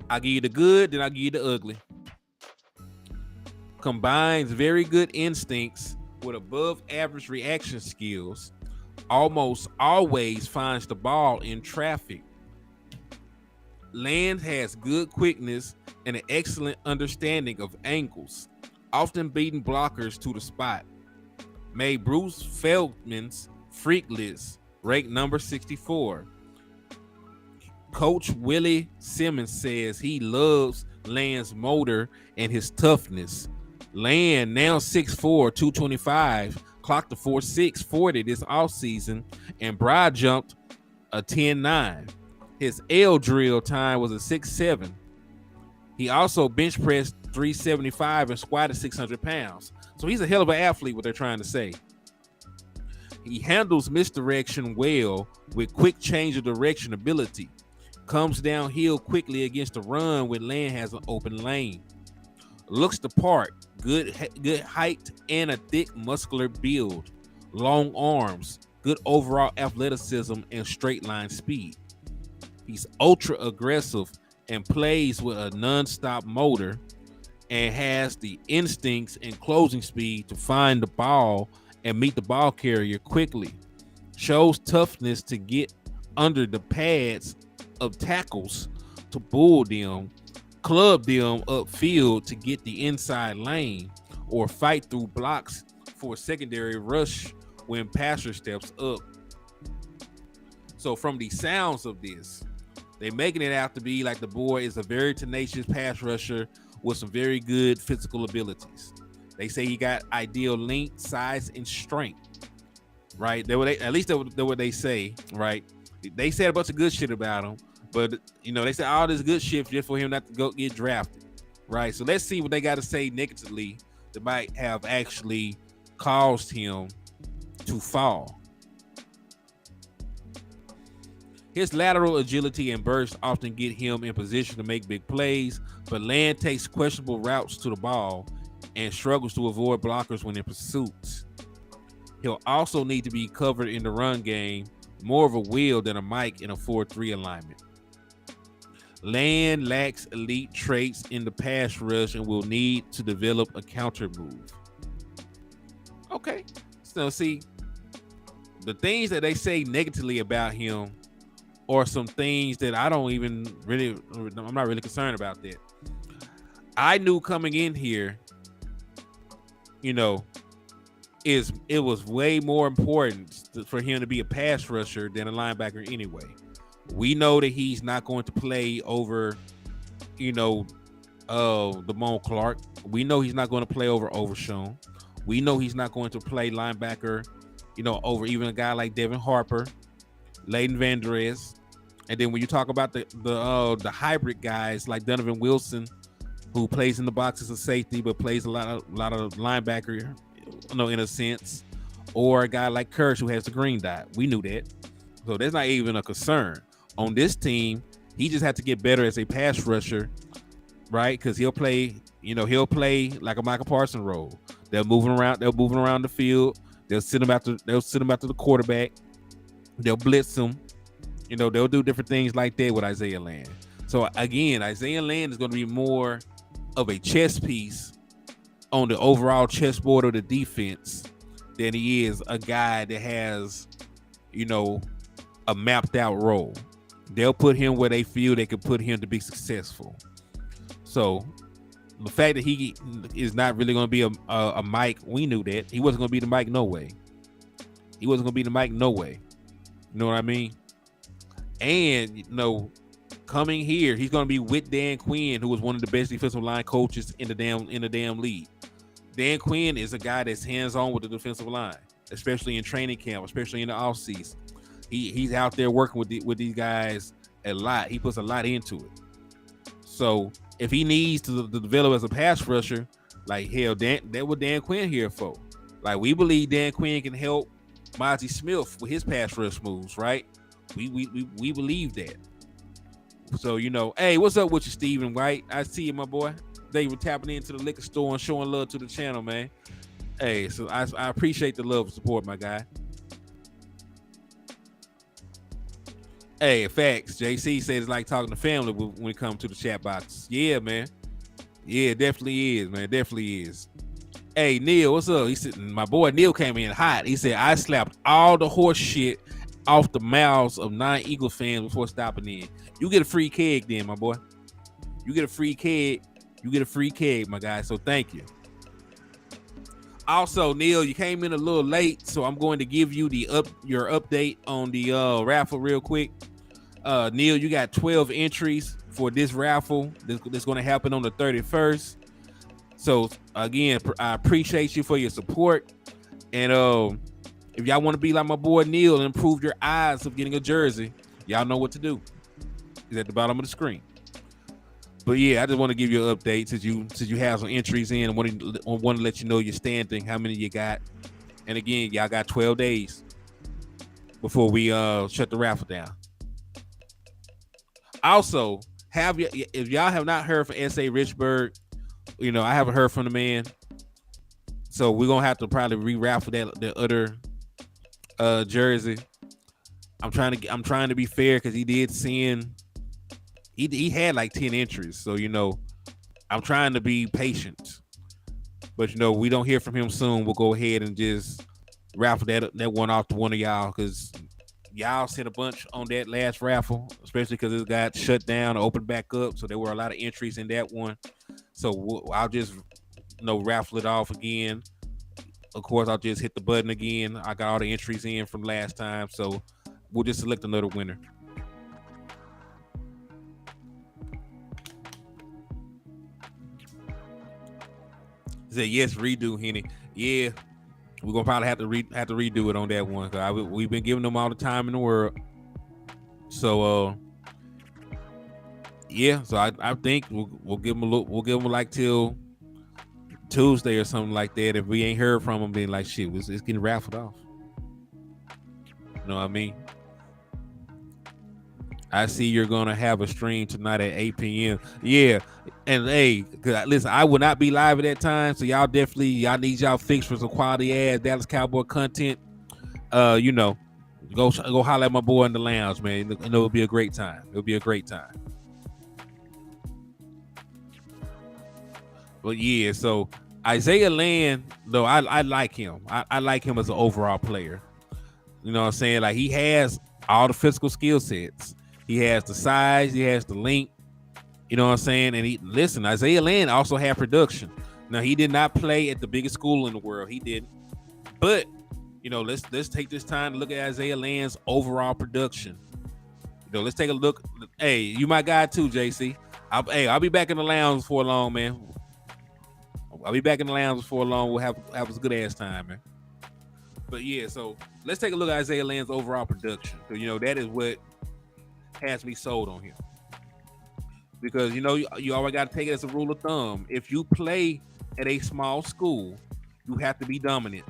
I'll give you the good, then I'll give you the ugly. Combines very good instincts with above average reaction skills. Almost always finds the ball in traffic. Land has good quickness and an excellent understanding of angles, often beating blockers to the spot. Made Bruce Feldman's freak list, ranked number 64. Coach Willie Simmons says he loves Land's motor and his toughness. Land, now 6'4", 225, clocked a 4.6 40 this offseason, and Bride jumped a 10.9. His L drill time was a 6.7. He also bench pressed 375 and squatted 600 pounds. So he's a hell of an athlete, what they're trying to say. He handles misdirection well with quick change of direction ability. Comes downhill quickly against the run when Land has an open lane. Looks the part, good height and a thick muscular build. Long arms, good overall athleticism and straight line speed. He's ultra aggressive and plays with a non-stop motor and has the instincts and closing speed to find the ball and meet the ball carrier quickly. Shows toughness to get under the pads of tackles to bull them, club them upfield to get the inside lane, or fight through blocks for a secondary rush when passer steps up. So from the sounds of this, they're making it out to be like the boy is a very tenacious pass rusher with some very good physical abilities. They say he got ideal length, size, and strength. Right? At least that's what they say. Right? They said a bunch of good shit about him, but they said all this good shit just for him not to go get drafted. Right? So let's see what they got to say negatively that might have actually caused him to fall. His lateral agility and burst often get him in position to make big plays, but Land takes questionable routes to the ball and struggles to avoid blockers when in pursuits. He'll also need to be covered in the run game, more of a wheel than a Mike in a 4-3 alignment. Land lacks elite traits in the pass rush and will need to develop a counter move. Okay, so see, the things that they say negatively about him or some things that I'm not really concerned about that. I knew coming in here, it was way more important for him to be a pass rusher than a linebacker anyway. We know that he's not going to play over, Damone Clark. We know he's not going to play over Overshown. We know he's not going to play linebacker, over even a guy like Devin Harper, Leighton Van Der Esch. And then when you talk about the hybrid guys like Donovan Wilson, who plays in the box as a safety but plays a lot of linebacker, in a sense, or a guy like Kirsch who has the green dot. We knew that. So that's not even a concern. On this team, he just had to get better as a pass rusher, right? Because he'll play like a Michael Parsons role. They're moving around the field. They'll sit him after the quarterback. They'll blitz him. They'll do different things like that with Isaiah Land. So again, Isaiah Land is going to be more of a chess piece on the overall chessboard of the defense than he is a guy that has, a mapped out role. They'll put him where they feel they can put him to be successful. So the fact that he is not really going to be a Mike, we knew that. He wasn't going to be the Mike no way. He wasn't going to be the Mike no way. You know what I mean? And, coming here, he's going to be with Dan Quinn, who was one of the best defensive line coaches in the damn league. Dan Quinn is a guy that's hands-on with the defensive line, especially in training camp, especially in the offseason. He's out there working with these guys a lot. He puts a lot into it. So if he needs to develop as a pass rusher, like hell, that's what Dan Quinn here for. Like, we believe Dan Quinn can help Monty Smith with his pass rush moves, right? We believe that. So, hey, what's up with you, Stephen White? I see you, my boy. They were tapping into the liquor store and showing love to the channel, man. Hey, so I appreciate the love and support, my guy. Hey, facts. JC said it's like talking to family when it comes to the chat box. Yeah, man. Yeah, it definitely is, man. It definitely is. Hey, Neil, what's up? He said, my boy Neil came in hot. He said, I slapped all the horse shit off the mouths of non-Eagle fans before stopping in. You get a free keg then, my boy. You get a free keg. You get a free keg, my guy. So thank you. Also, Neil, you came in a little late, so I'm going to give you your update on the raffle real quick. Neil, you got 12 entries for this raffle that's going to happen on the 31st. So again, I appreciate you for your support. And if y'all want to be like my boy Neil and improve your odds of getting a jersey, y'all know what to do. It's at the bottom of the screen. But yeah, I just want to give you an update since you have some entries in. I want to let you know your standing, how many you got. And again, y'all got 12 days before we shut the raffle down. Also, if y'all have not heard from S.A. Richburg, I haven't heard from the man. So we're gonna have to probably re-raffle that other jersey. I'm trying to be fair because he did send. He had like 10 entries, so I'm trying to be patient. But we don't hear from him soon. We'll go ahead and just raffle that one off to one of y'all because y'all sent a bunch on that last raffle, especially because it got shut down and opened back up. So there were a lot of entries in that one. So I'll just raffle it off again. Of course, I'll just hit the button again. I got all the entries in from last time, so we'll just select another winner. He said, yes, redo, Henny. Yeah, we're gonna probably have to redo it on that one. We've been giving them all the time in the world. So yeah. So I think we'll give them we'll give them like till Tuesday or something like that. If we ain't heard from them, being like shit, it's getting raffled off. You know what I mean? I see you're gonna have a stream tonight at 8 p.m. Yeah, and hey, listen, I will not be live at that time, so y'all need y'all fixed for some quality ass Dallas Cowboy content. Go holler at my boy in the lounge, man. It'll be a great time. It'll be a great time. But yeah, so Isaiah Land, though, I like him. I like him as an overall player. You know what I'm saying? Like he has all the physical skill sets. He has the size, he has the length, you know what I'm saying? And Isaiah Land also had production. Now he did not play at the biggest school in the world. He didn't. But, let's take this time to look at Isaiah Land's overall production. Let's take a look. Hey, you my guy too, JC. I'll be back in the lounge before long, man. I'll be back in the lounge before long. We'll have a good ass time, man. But yeah, so let's take a look at Isaiah Land's overall production. So, that is what has me sold on him, because you always got to take it as a rule of thumb. If you play at a small school, you have to be dominant,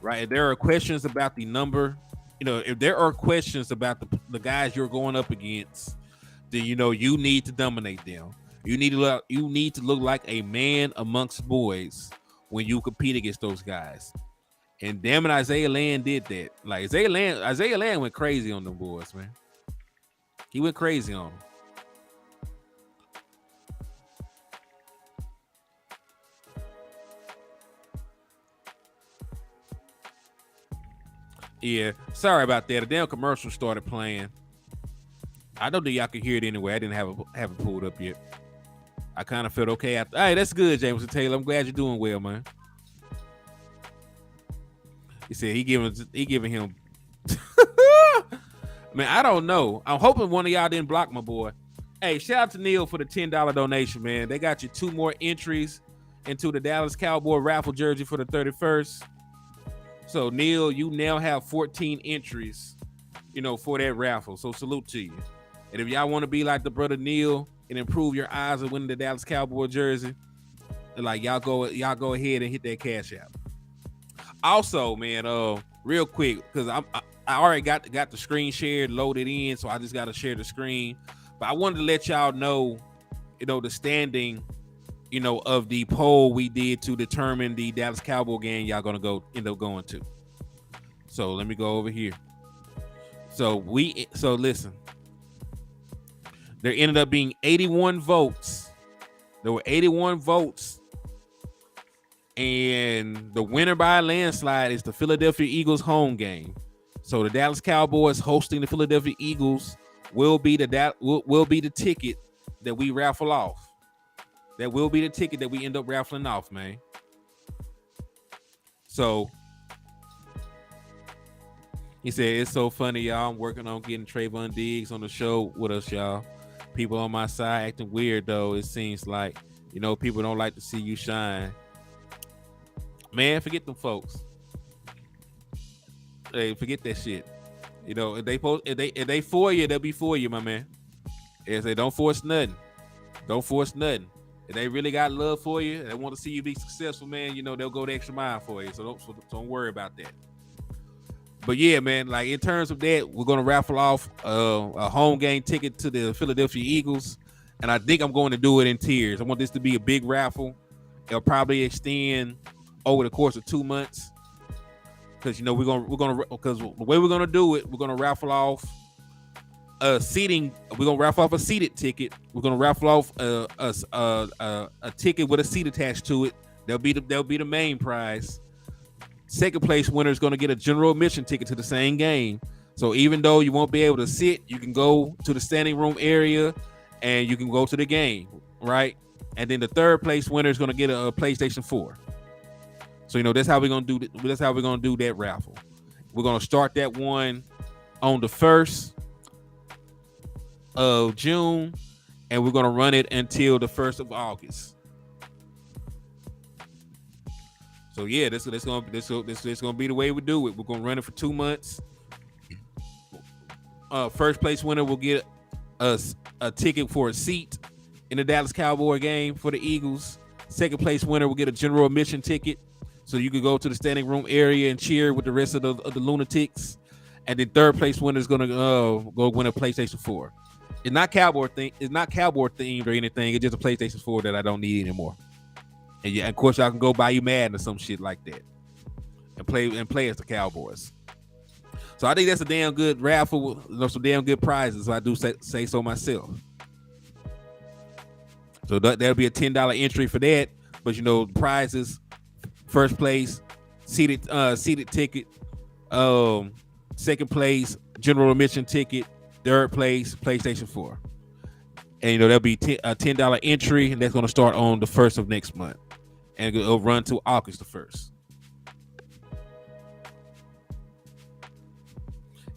right? If there are questions about the number, if there are questions about the guys you're going up against, then you need to dominate them. You need to look like a man amongst boys when you compete against those guys. And damn it, Isaiah Land did that. Like Isaiah Land went crazy on them boys, man. He went crazy on him. Yeah, sorry about that. A damn commercial started playing. I don't think y'all can hear it anyway. I didn't have it pulled up yet. I kind of felt okay after. Hey, that's good, Jameson Taylor. I'm glad you're doing well, man. He said he giving him. Man, I don't know. I'm hoping one of y'all didn't block my boy. Hey, shout out to Neil for the $10 donation, man. They got you 2 more entries into the Dallas Cowboy raffle jersey for the 31st. So, Neil, you now have 14 entries, for that raffle. So, salute to you. And if y'all want to be like the brother Neil and improve your odds of winning the Dallas Cowboy jersey, like y'all go ahead and hit that cash out. Also, man, real quick, because I already got the screen shared, loaded in, so I just got to share the screen. But I wanted to let y'all know, the standing, of the poll we did to determine the Dallas Cowboy game y'all gonna end up going to. So let me go over here. So listen. There ended up being 81 votes. There were 81 votes. And the winner by a landslide is the Philadelphia Eagles home game. So the Dallas Cowboys hosting the Philadelphia Eagles will be the ticket that we raffle off. That will be the ticket that we end up raffling off, man. So he said, it's so funny, y'all. I'm working on getting Trayvon Diggs on the show with us, y'all. People on my side acting weird, though. It seems like, people don't like to see you shine. Man, forget them folks. Hey, forget that shit. If they for you, they'll be for you, my man. They say don't force nothing. Don't force nothing. If they really got love for you, they want to see you be successful, man. They'll go the extra mile for you. So don't worry about that. But yeah, man, like in terms of that, we're gonna raffle off a home game ticket to the Philadelphia Eagles, and I think I'm going to do it in tiers. I want this to be a big raffle. It'll probably extend over the course of 2 months, because because the way we're gonna do it, we're gonna raffle off seating. We're gonna raffle off a seated ticket. We're gonna raffle off a ticket with a seat attached to it. They'll be the main prize. Second place winner is gonna get a general admission ticket to the same game. So even though you won't be able to sit, you can go to the standing room area and you can go to the game, right? And then the third place winner is gonna get a PlayStation 4. So that's how we're gonna do. That's how we're gonna do that raffle. We're gonna start that one on the 1st of June, and we're gonna run it until the 1st of August. So yeah, this gonna be the way we do it. We're gonna run it for 2 months. First place winner will get a ticket for a seat in the Dallas Cowboy game for the Eagles. Second place winner will get a general admission ticket, so you can go to the standing room area and cheer with the rest of the lunatics. And then third place winner is gonna go win a PlayStation 4. It's not Cowboy themed or anything. It's just a PlayStation 4 that I don't need anymore. And yeah, of course, y'all can go buy you Madden or some shit like that, and play as the Cowboys. So I think that's a damn good raffle. Some damn good prizes. So I do say so myself. So that'll be a $10 entry for that. But prizes: first place, seated ticket. Second place, general admission ticket. Third place, PlayStation 4. And there'll be a $10 entry, and that's going to start on the 1st of next month, and it'll run to August the 1st.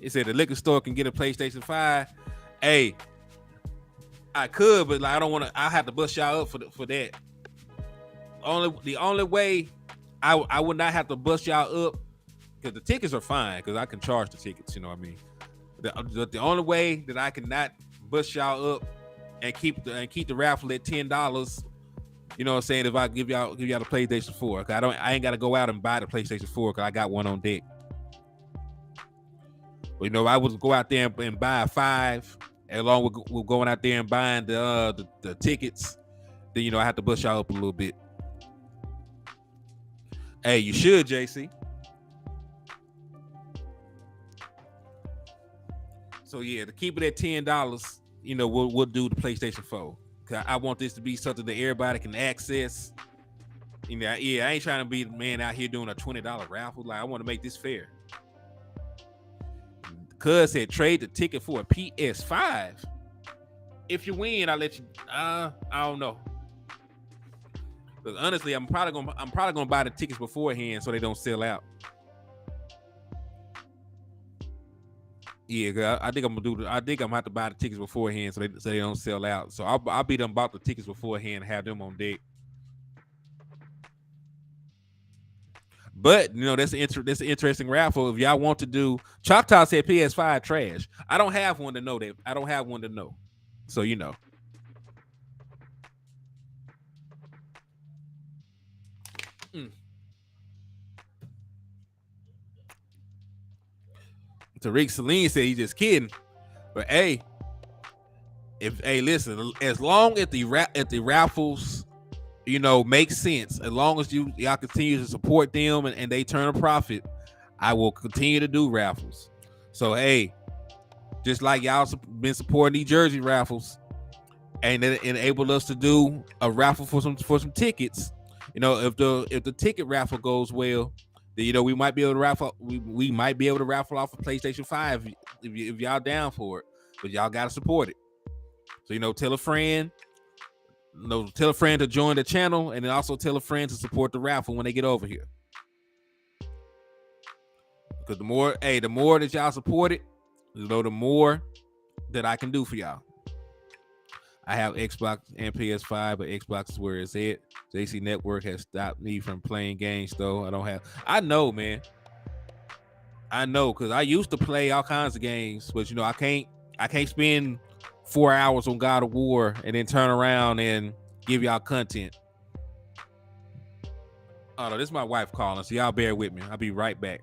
It said the liquor store can get a PlayStation 5. Hey, I could, but I don't want to. I have to bust y'all up for that. The only way I would not have to bust y'all up, because the tickets are fine, because I can charge the tickets. You know what I mean? The only way that I cannot bust y'all up and keep the raffle at $10, you know what I'm saying, if I give y'all the PlayStation 4, because I ain't got to go out and buy the PlayStation 4, because I got one on deck. But I would go out there and buy a 5, and along with going out there and buying the tickets, then I have to bust y'all up a little bit. Hey, you should, JC. So yeah, to keep it at $10, we'll do the PlayStation 4. Cause I want this to be something that everybody can access. I ain't trying to be the man out here doing a $20 raffle. Like, I want to make this fair. Cuz said trade the ticket for a PS5. If you win, I'll let you. I don't know. Because honestly, I'm probably gonna buy the tickets beforehand so they don't sell out. Yeah, I think I'm gonna have to buy the tickets beforehand so they don't sell out. So I'll be done bought the tickets beforehand and have them on deck. But that's an interesting raffle. If y'all want to do, Choctaw said PS5 trash. I don't have one to know that. I don't have one to know. So Tariq Saline said he's just kidding. But hey, listen, as long as the raffles, make sense, as long as y'all continue to support them and they turn a profit, I will continue to do raffles. So hey, Just like y'all been supporting these jersey raffles, and it enabled us to do a raffle for some tickets. If the ticket raffle goes well, then we might be able to raffle. We might be able to raffle off a PlayStation 5 if y'all down for it. But y'all gotta support it. So tell a friend. Tell a friend to join the channel, and then also tell a friend to support the raffle when they get over here. Because the more that y'all support it, the more that I can do for y'all. I have Xbox and PS5, but Xbox is where it's at. JC Network has stopped me from playing games, though. I know, man. I know, because I used to play all kinds of games, but I can't spend 4 hours on God of War and then turn around and give y'all content. Oh no, this is my wife calling, so y'all bear with me. I'll be right back.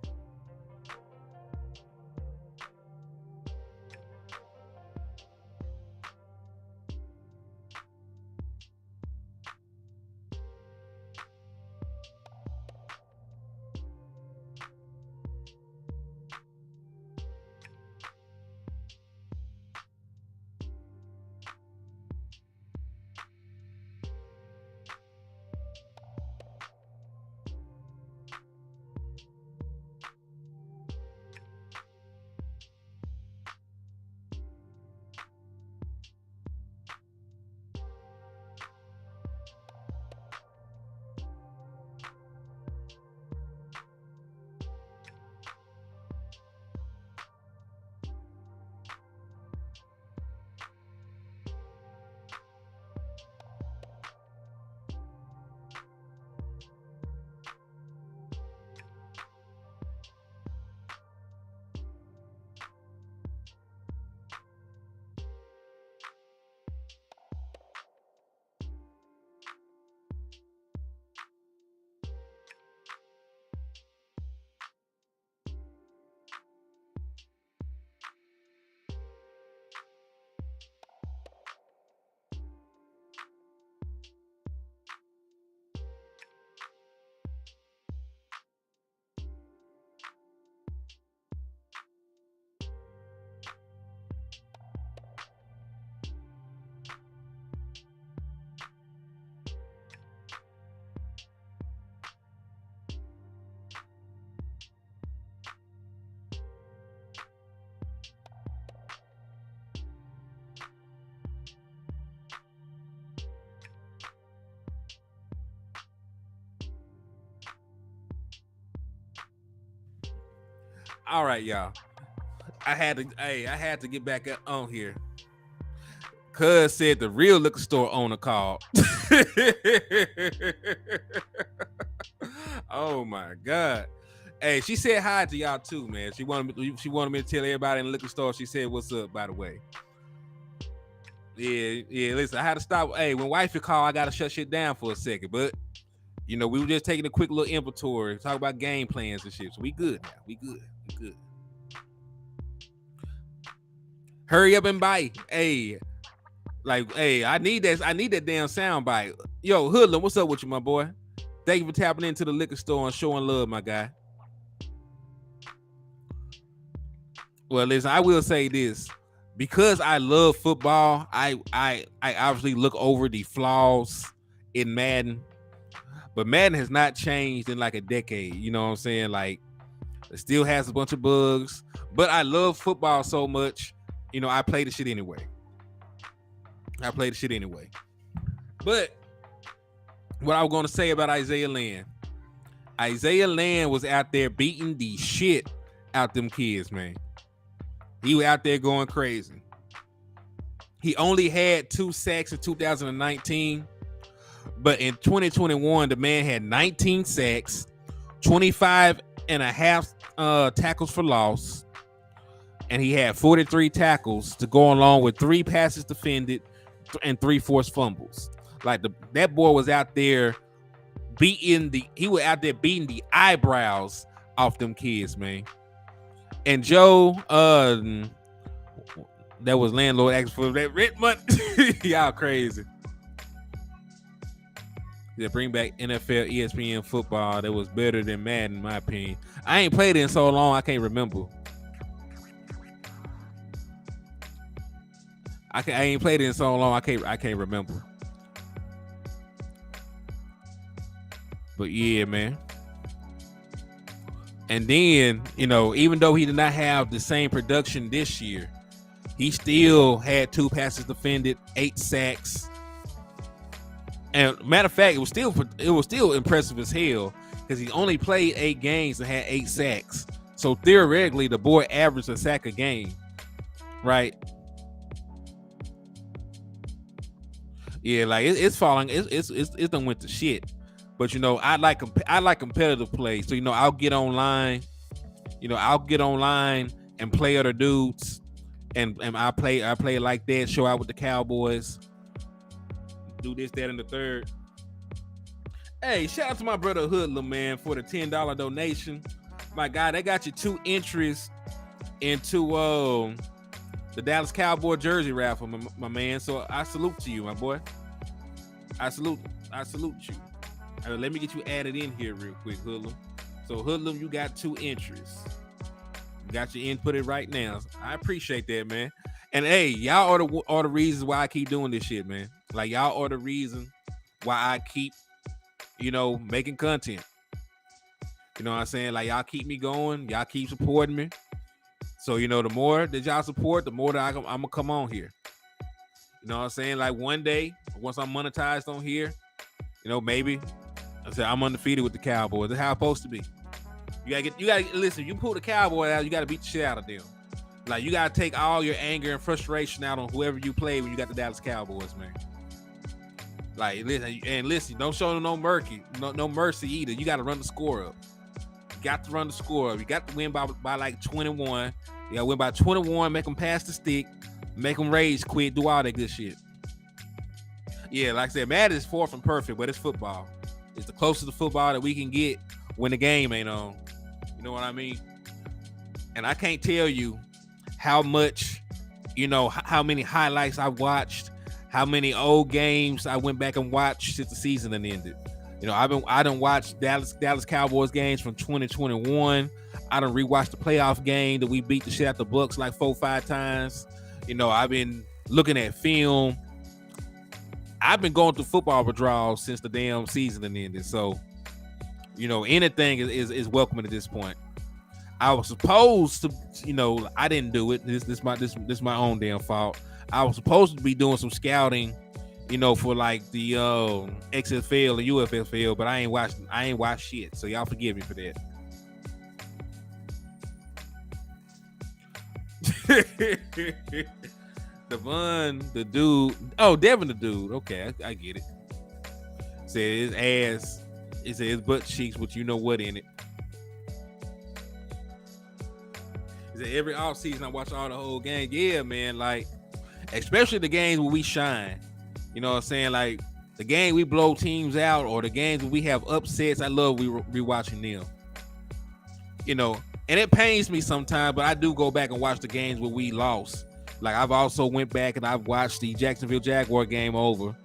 All right, y'all. I had to get back on here. Cuz said the real liquor store owner called. Oh my God. Hey, she said hi to y'all too, man. She wanted me to tell everybody in the liquor store. She said, "What's up?" By the way. Yeah. Listen, I had to stop. Hey, when wifey called, I gotta shut shit down for a second. But we were just taking a quick little inventory, talk about game plans and shit. So we good now. We good. Hurry up and bite. Hey, I need that damn sound bite. Yo, Hoodlum, what's up with you, my boy? Thank you for tapping into the liquor store and showing love, my guy. Well, listen, I will say this. Because I love football, I obviously look over the flaws in Madden. But Madden has not changed in like a decade. You know what I'm saying? Like, it still has a bunch of bugs. But I love football so much, I play the shit anyway. But what I was going to say about Isaiah Land was out there beating the shit out them kids, man. He was out there going crazy. He only had 2 sacks in 2019, but in 2021, the man had 19 sacks, 25 and a half tackles for loss, and he had 43 tackles to go along with 3 passes defended and 3 forced fumbles. Like that boy was out there beating the eyebrows off them kids, man. And Joe, that was landlord asking for that rent money. Y'all crazy. Yeah, bring back NFL, ESPN football. That was better than Madden, in my opinion. I ain't played it in so long, I can't remember. I ain't played it in so long. I can't remember. But yeah, man. And then, even though he did not have the same production this year, he still had 2 passes defended, 8 sacks. And matter of fact, it was still impressive as hell because he only played 8 games and had 8 sacks. So theoretically, the boy averaged a sack a game, right? Yeah, like it's falling. It's done went to shit. But I like competitive play. So I'll get online. I'll get online and play other dudes, and I play like that. Show out with the Cowboys. Do this, that, and the third. Hey, shout out to my brother Hoodlum, man, for the $10 donation. My God, they got you 2 entries into the Dallas Cowboy jersey raffle, my man. So I salute to you, my boy. I salute you. Let me get you added in here real quick, Hoodlum. So Hoodlum, you got 2 entries. Got your input right now. I appreciate that, man. And hey, y'all are the reasons why I keep doing this shit, man. Like y'all are the reason why I keep, making content. You know what I'm saying? Like y'all keep me going. Y'all keep supporting me. So, the more that y'all support, the more that I'm gonna come on here. You know what I'm saying? Like one day, once I'm monetized on here, maybe I said I'm undefeated with the Cowboys. That's how it's supposed to be. You gotta listen. You pull the Cowboys out, you gotta beat the shit out of them. Like you gotta take all your anger and frustration out on whoever you play when you got the Dallas Cowboys, man. Like listen, don't show them no mercy either. You gotta run the score up. You got to run the score up. You got to win by like 21. You gotta win by 21. Make them pass the stick. Make them rage quit. Do all that good shit. Yeah, like I said, Madden is far from perfect, but it's football. It's the closest to football that we can get when the game ain't on. You know what I mean? And I can't tell you how much, how many highlights I watched, how many old games I went back and watched since the season had ended. I done watched Dallas Cowboys games from 2021. I done rewatched the playoff game that we beat the shit out the Bucks like 4 or 5 times. I've been looking at film. I've been going through football withdrawals since the damn season had ended. So, anything is welcome at this point. I was supposed to, I didn't do it. This my own damn fault. I was supposed to be doing some scouting, for like the XFL and UFFL, but I ain't watched shit. So y'all forgive me for that. Devon, the dude. Oh, Devin, the dude. Okay, I get it. Said his ass. It said his butt cheeks with you know what in it. He said every offseason I watch all the whole game. Yeah, man. Like, especially the games where we shine. You know what I'm saying? Like the game we blow teams out, or the games where we have upsets. I love rewatching them. And it pains me sometimes, but I do go back and watch the games where we lost. Like I've also went back and I've watched the Jacksonville Jaguar game over.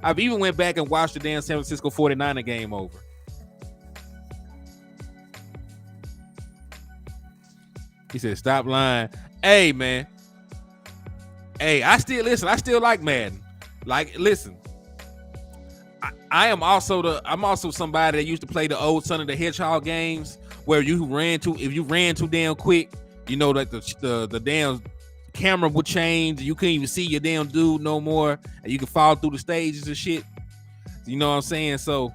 I've even went back and watched the damn San Francisco 49er game over. He said, "Stop lying." Hey, man. Hey, I still like Madden. Like, listen. I'm also somebody that used to play the old Son of the Hedgehog games where if you ran too damn quick, like the damn camera would change. You couldn't even see your damn dude no more, and you could fall through the stages and shit. You know what I'm saying? So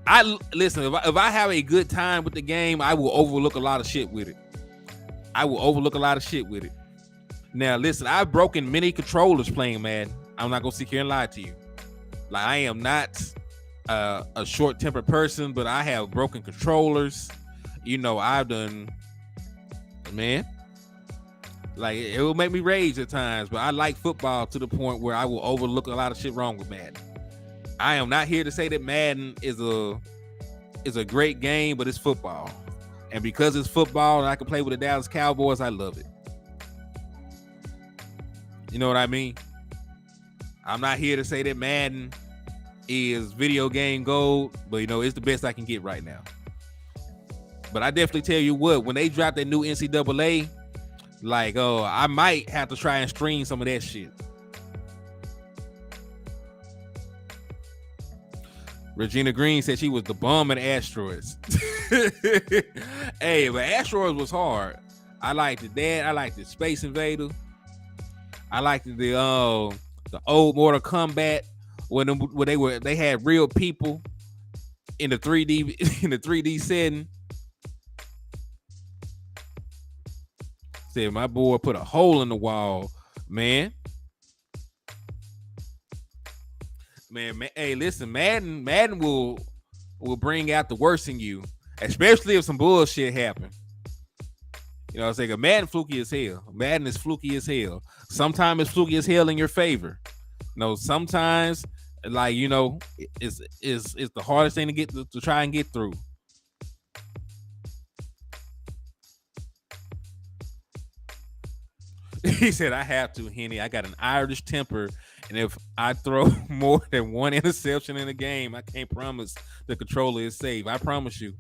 if I have a good time with the game, I will overlook a lot of shit with it. Now, listen, I've broken many controllers playing Madden. I'm not gonna sit here and lie to you. Like, I am not a short-tempered person, but I have broken controllers. I've done, man. Like, it will make me rage at times, but I like football to the point where I will overlook a lot of shit wrong with Madden. I am not here to say that Madden is a great game, but it's football. And because it's football and I can play with the Dallas Cowboys, I love it. You know what I mean? I'm not here to say that Madden is video game gold, but it's the best I can get right now. But I definitely tell you what, when they dropped that new NCAA, Like, oh, I might have to try and stream some of that shit. Regina Green said she was the bum in Asteroids. Hey, but Asteroids was hard. I liked it that. I liked the Space Invader. I liked the old Mortal Kombat when they had real people in the 3D in the 3D setting. Said my boy put a hole in the wall, man. Man, hey, listen, Madden will bring out the worst in you, especially if some bullshit happen. You know what I'm saying? Madden fluky as hell. Madden is fluky as hell. Sometimes it's fluky as hell in your favor. Sometimes, like, it's the hardest thing to get to try and get through. He said, I have to, Henny. I got an Irish temper, and if I throw more than one interception in a game, I can't promise the controller is safe. I promise you,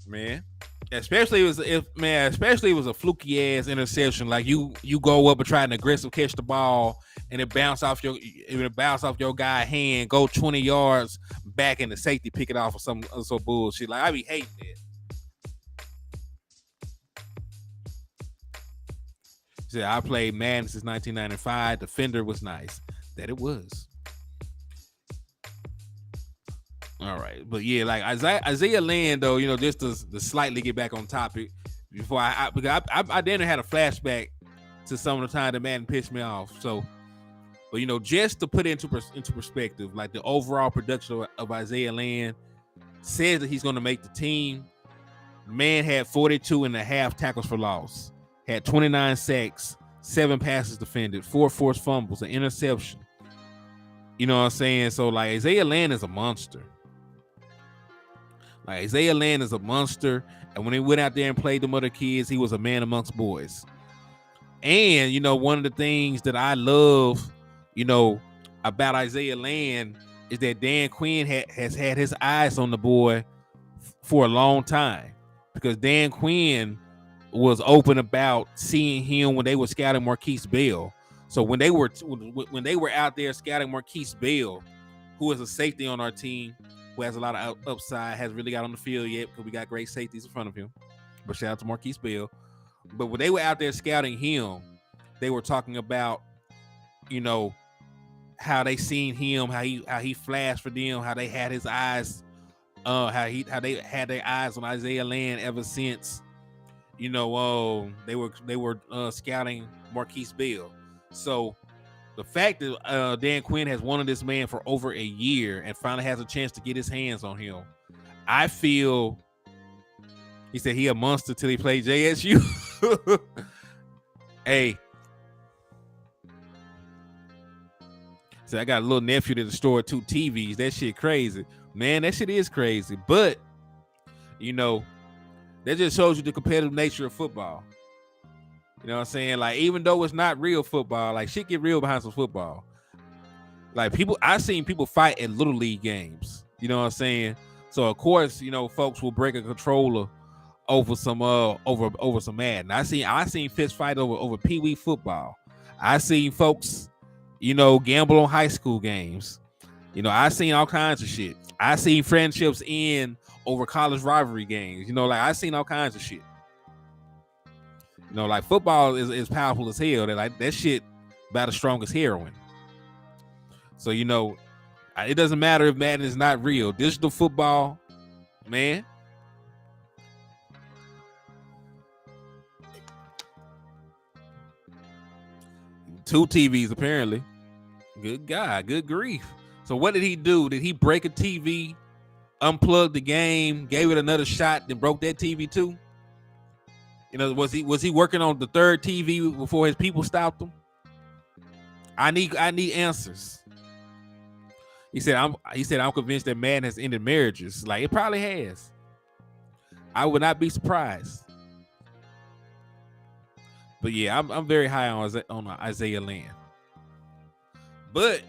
man. Especially if it was a fluky ass interception, like you go up and try and aggressive catch the ball, and it bounce off your guy's hand, go 20 yards back, and the safety pick it off or some bullshit. Like, I be hating that. He said, I played Madden since 1995. Defender was nice. That it was. All right. But yeah, like Isaiah Land, though, just to slightly get back on topic, before I then had a flashback to some of the time that Madden pissed me off. So, but just to put it into perspective, like the overall production of Isaiah Land says that he's going to make the team. Man had 42.5 tackles for loss. Had 29 sacks, 7 passes defended, 4 forced fumbles, an interception. You know what I'm saying? So, like, Isaiah Land is a monster. Like, Isaiah Land is a monster. And when he went out there and played them other kids, he was a man amongst boys. And, one of the things that I love, about Isaiah Land is that Dan Quinn has had his eyes on the boy for a long time. Because Dan Quinn was open about seeing him when they were scouting Marquise Bell. So when they were out there scouting Marquise Bell, who is a safety on our team, who has a lot of upside, hasn't really got on the field yet because we got great safeties in front of him. But shout out to Marquise Bell. But when they were out there scouting him, they were talking about, how they seen him, how he flashed for them, how they had his eyes, how they had their eyes on Isaiah Land ever since. They were scouting Marquise Bell. So the fact that Dan Quinn has wanted this man for over a year and finally has a chance to get his hands on him, I feel he said he a monster till he played JSU. Hey, so I got a little nephew that destroyed 2 TVs. That shit crazy, man. That shit is crazy, but that just shows you the competitive nature of football. You know what I'm saying? Like, even though it's not real football, like, shit get real behind some football. Like, I've seen people fight at Little League games. You know what I'm saying? So, of course, folks will break a controller over some over some Madden. I seen fist fight over Pee Wee football. I seen folks, gamble on high school games. I seen all kinds of shit. I seen friendships end over college rivalry games. Like, I seen all kinds of shit. Like, football is powerful as hell. That shit about as strong as heroin. So, it doesn't matter if Madden is not real. Digital football, man. Two TVs, apparently. Good God, good grief. So what did he do? Did he break a TV, unplug the game, gave it another shot, then broke that TV too? Was he working on the third TV before his people stopped him? I need answers. He said I'm convinced that Madden has ended marriages. Like, it probably has. I would not be surprised. But yeah, I'm very high on Isaiah Land. But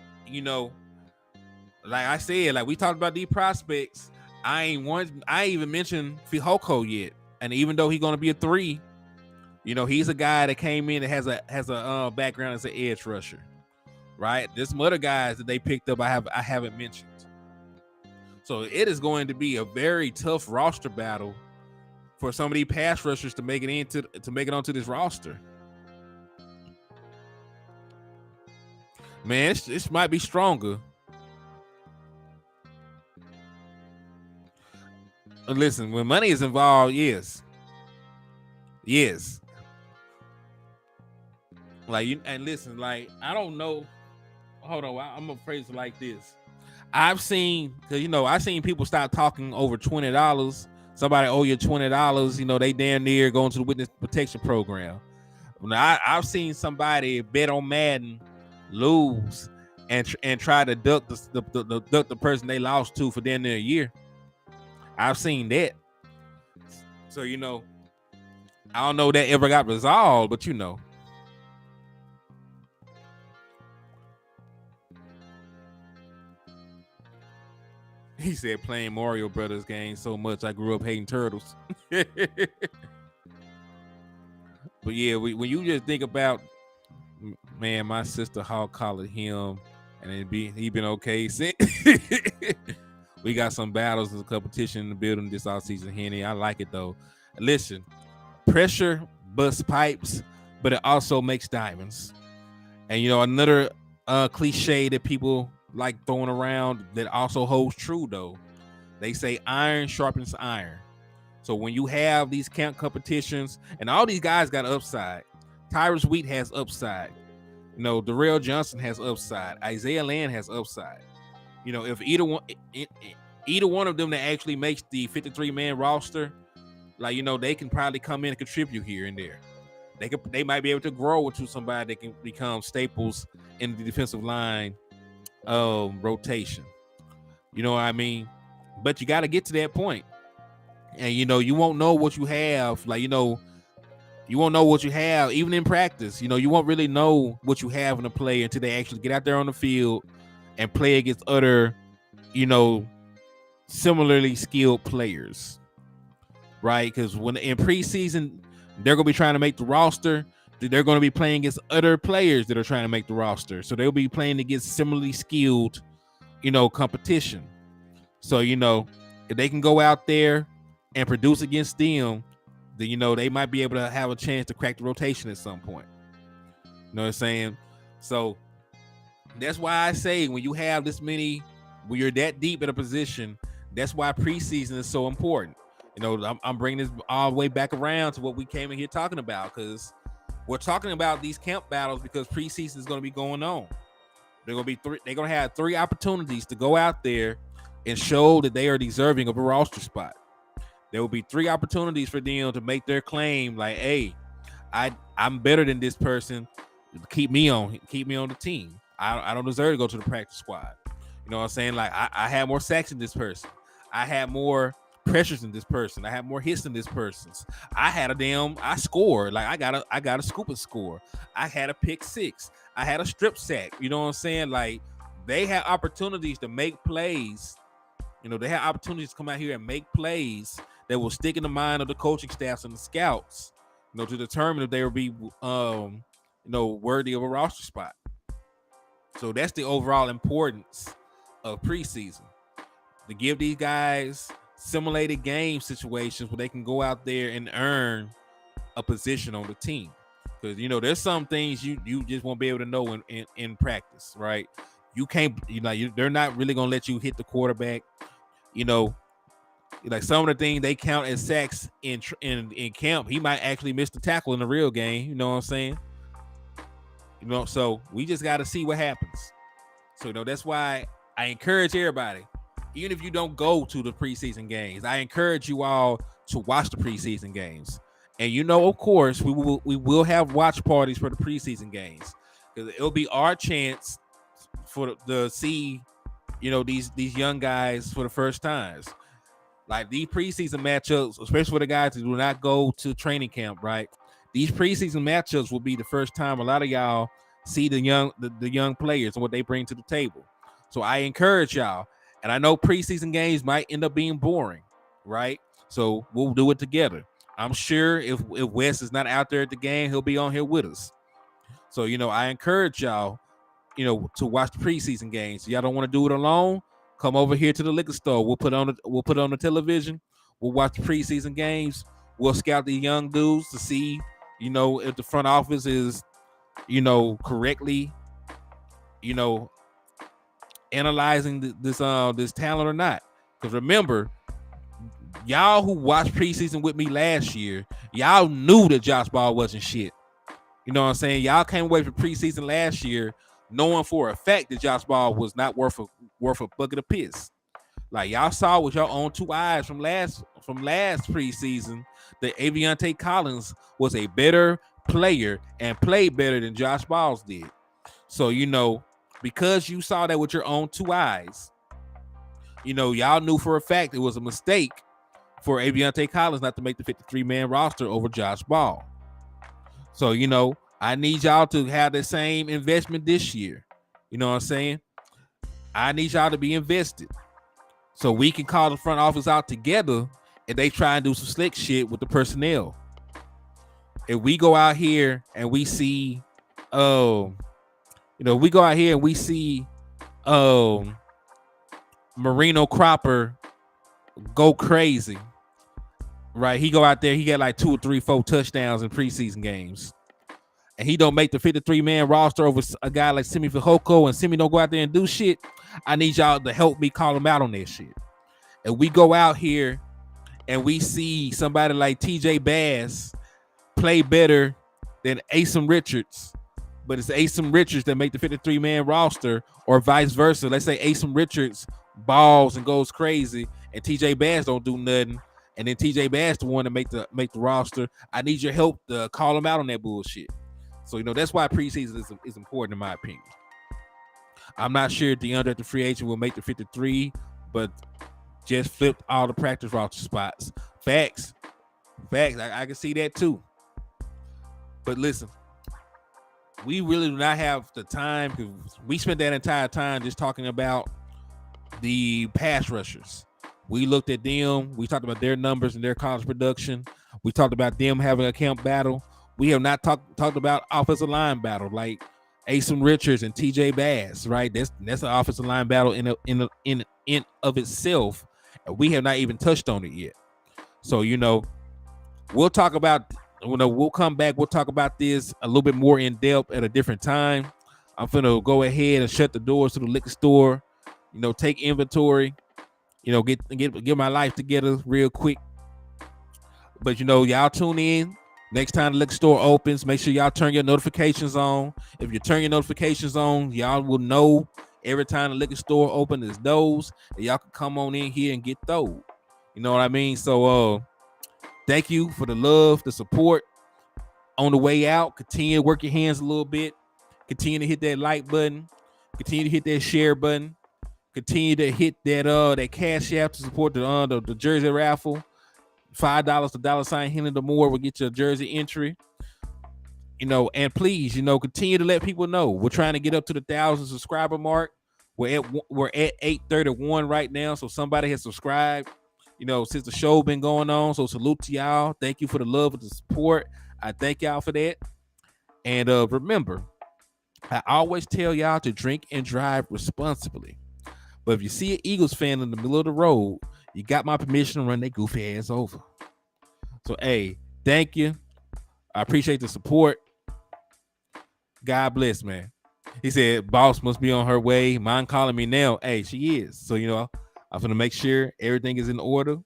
like I said, like we talked about these prospects, I ain't even mentioned Fihoko yet. And even though he's gonna be a 3, You know, he's a guy that came in that has a background as an edge rusher, right? There's some other guys that they picked up I haven't mentioned. So it is going to be a very tough roster battle for some of these pass rushers to make it onto this roster. Man, this might be stronger. Listen, when money is involved, yes. Like and listen, like I don't know. Hold on, I'm gonna phrase it like this. I've seen people stop talking over $20. Somebody owe you $20. You know, they damn near going to the witness protection program. Now, I've seen somebody bet on Madden, lose, and try to duck the person they lost to for damn near a year. I've seen that. So, you know, I don't know if that ever got resolved, but you know. He said playing Mario Brothers games so much I grew up hating turtles. But yeah, when you just think about, man, my sister Hawk collared him, and he been okay since. We got some battles and competition in the building this offseason, Henny. I like it though. Listen, pressure busts pipes, but it also makes diamonds. And you know, another cliche that people like throwing around that also holds true though. They say iron sharpens iron. So when you have these camp competitions, and all these guys got upside. Tyrus Wheat has upside. You know, Darrell Johnson has upside. Isaiah Land has upside. You know, if either one of them that actually makes the 53-man roster, like, you know, they can probably come in and contribute here and there. They might be able to grow into somebody that can become staples in the defensive line rotation. You know what I mean? But you got to get to that point. And, you know, you won't know what you have. Like, you know, you won't know what you have even in practice. You know, you won't really know what you have in a player until they actually get out there on the field and play against other, you know, similarly skilled players, right? Because when in preseason, they're going to be trying to make the roster. They're going to be playing against other players that are trying to make the roster. So they'll be playing against similarly skilled, you know, competition. So, you know, if they can go out there and produce against them, then, you know, they might be able to have a chance to crack the rotation at some point. You know what I'm saying? So that's why I say when you have this many, when you're that deep in a position, that's why preseason is so important. You know, I'm bringing this all the way back around to what we came in here talking about, because we're talking about these camp battles because preseason is going to be going on. They're going to have 3 opportunities to go out there and show that they are deserving of a roster spot. There will be 3 opportunities for them to make their claim, like, hey, I'm better than this person. Keep me on the team. I don't deserve to go to the practice squad. You know what I'm saying? Like, I had more sacks than this person. I had more pressures than this person. I had more hits than this person's. I scored. Like, I got a scoop and score. I had a pick 6. I had a strip sack. You know what I'm saying? Like, they had opportunities to make plays. You know, they had opportunities to come out here and make plays that will stick in the mind of the coaching staffs and the scouts, you know, to determine if they will be, you know, worthy of a roster spot. So that's the overall importance of preseason, to give these guys simulated game situations where they can go out there and earn a position on the team. Because, you know, there's some things you just won't be able to know in practice, right? You can't, you know, they're not really going to let you hit the quarterback. You know, like some of the things they count as sacks in camp, he might actually miss the tackle in the real game. You know what I'm saying? You know, so we just got to see what happens. So, you know, that's why I encourage everybody, even if you don't go to the preseason games, I encourage you all to watch the preseason games. And, you know, of course, we will have watch parties for the preseason games, because it'll be our chance for the see, you know, these young guys for the first times. Like these preseason matchups, especially for the guys who do not go to training camp, right? These preseason matchups will be the first time a lot of y'all see the young players and what they bring to the table. So I encourage y'all, and I know preseason games might end up being boring, right? So we'll do it together. I'm sure if Wes is not out there at the game, he'll be on here with us. So, I encourage y'all, to watch the preseason games. Y'all don't want to do it alone? Come over here to the liquor store. We'll put on the television. We'll watch the preseason games. We'll scout the young dudes to see, if the front office is, correctly, analyzing this talent or not. Because remember, y'all who watched preseason with me last year, y'all knew that Josh Ball wasn't shit. You know what I'm saying? Y'all came away from preseason last year knowing for a fact that Josh Ball was not worth a bucket of piss. Like y'all saw with your own two eyes from last preseason that Aviante Collins was a better player and played better than Josh Balls did. So, because you saw that with your own two eyes, y'all knew for a fact it was a mistake for Aviante Collins not to make the 53-man roster over Josh Ball. So, I need y'all to have the same investment this year. You know what I'm saying? I need y'all to be invested so we can call the front office out together and they try and do some slick shit with the personnel. If we go out here and we see, Marino Cropper go crazy, right? He go out there, he got like 2 or 3, 4 touchdowns in preseason games. And he don't make the 53-man roster over a guy like Simi Fehoko, and Simi don't go out there and do shit. I need y'all to help me call him out on that shit. And we go out here and we see somebody like TJ Bass play better than Asim Richards, but it's Asim Richards that make the 53-man roster, or vice versa. Let's say Asim Richards balls and goes crazy and TJ Bass don't do nothing, and then TJ Bass the one to make the roster. I need your help to call him out on that bullshit. So, that's why preseason is important in my opinion. I'm not sure if DeAndre at the free agent will make the 53, but just flipped all the practice roster spots. Facts. I can see that too. But listen, we really do not have the time, because we spent that entire time just talking about the pass rushers. We looked at them. We talked about their numbers and their college production. We talked about them having a camp battle. We have not talked about offensive line battle like Asim Richards and TJ Bass, right? That's an offensive line battle in of itself, and we have not even touched on it yet. So, we'll talk about, we'll come back. We'll talk about this a little bit more in depth at a different time. I'm finna go ahead and shut the doors to the liquor store, take inventory, get my life together real quick. But, y'all tune in. Next time the liquor store opens, make sure y'all turn your notifications on. If you turn your notifications on, y'all will know every time the liquor store opens is those, and y'all can come on in here and get those. You know what I mean? So thank you for the love, the support. On the way out, continue to work your hands a little bit. Continue to hit that like button. Continue to hit that share button. Continue to hit that Cash App to support the jersey raffle. $5 to $Hennythemoor will get your jersey entry. And please, continue to let people know. We're trying to get up to the 1,000 subscriber mark. We're at 831 right now, so somebody has subscribed, since the show been going on. So salute to y'all. Thank you for the love and the support. I thank y'all for that. And remember, I always tell y'all to drink and drive responsibly. But if you see an Eagles fan in the middle of the road, you got my permission to run that goofy ass over. So, hey, thank you. I appreciate the support. God bless, man. He said, boss must be on her way. Mine calling me now. Hey, she is. So, I'm going to make sure everything is in order.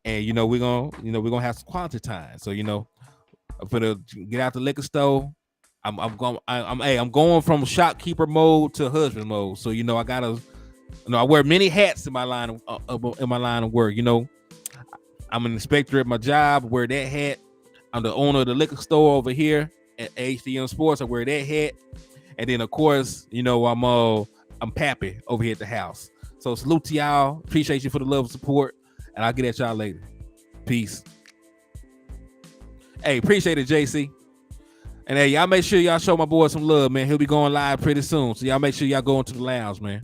And, we're going to have some quality time. So, I'm going to get out the liquor store. I'm going from shopkeeper mode to husband mode. So, I got to, I wear many hats in my line of work. I'm an inspector at my job. I wear that hat. I'm the owner of the liquor store over here at HDM Sports. I wear that hat. And then, of course, I'm Pappy over here at the house. So salute to y'all. Appreciate you for the love and support. And I'll get at y'all later. Peace. Hey, appreciate it, JC. And hey, y'all make sure y'all show my boy some love, man. He'll be going live pretty soon. So y'all make sure y'all go into the lounge, man.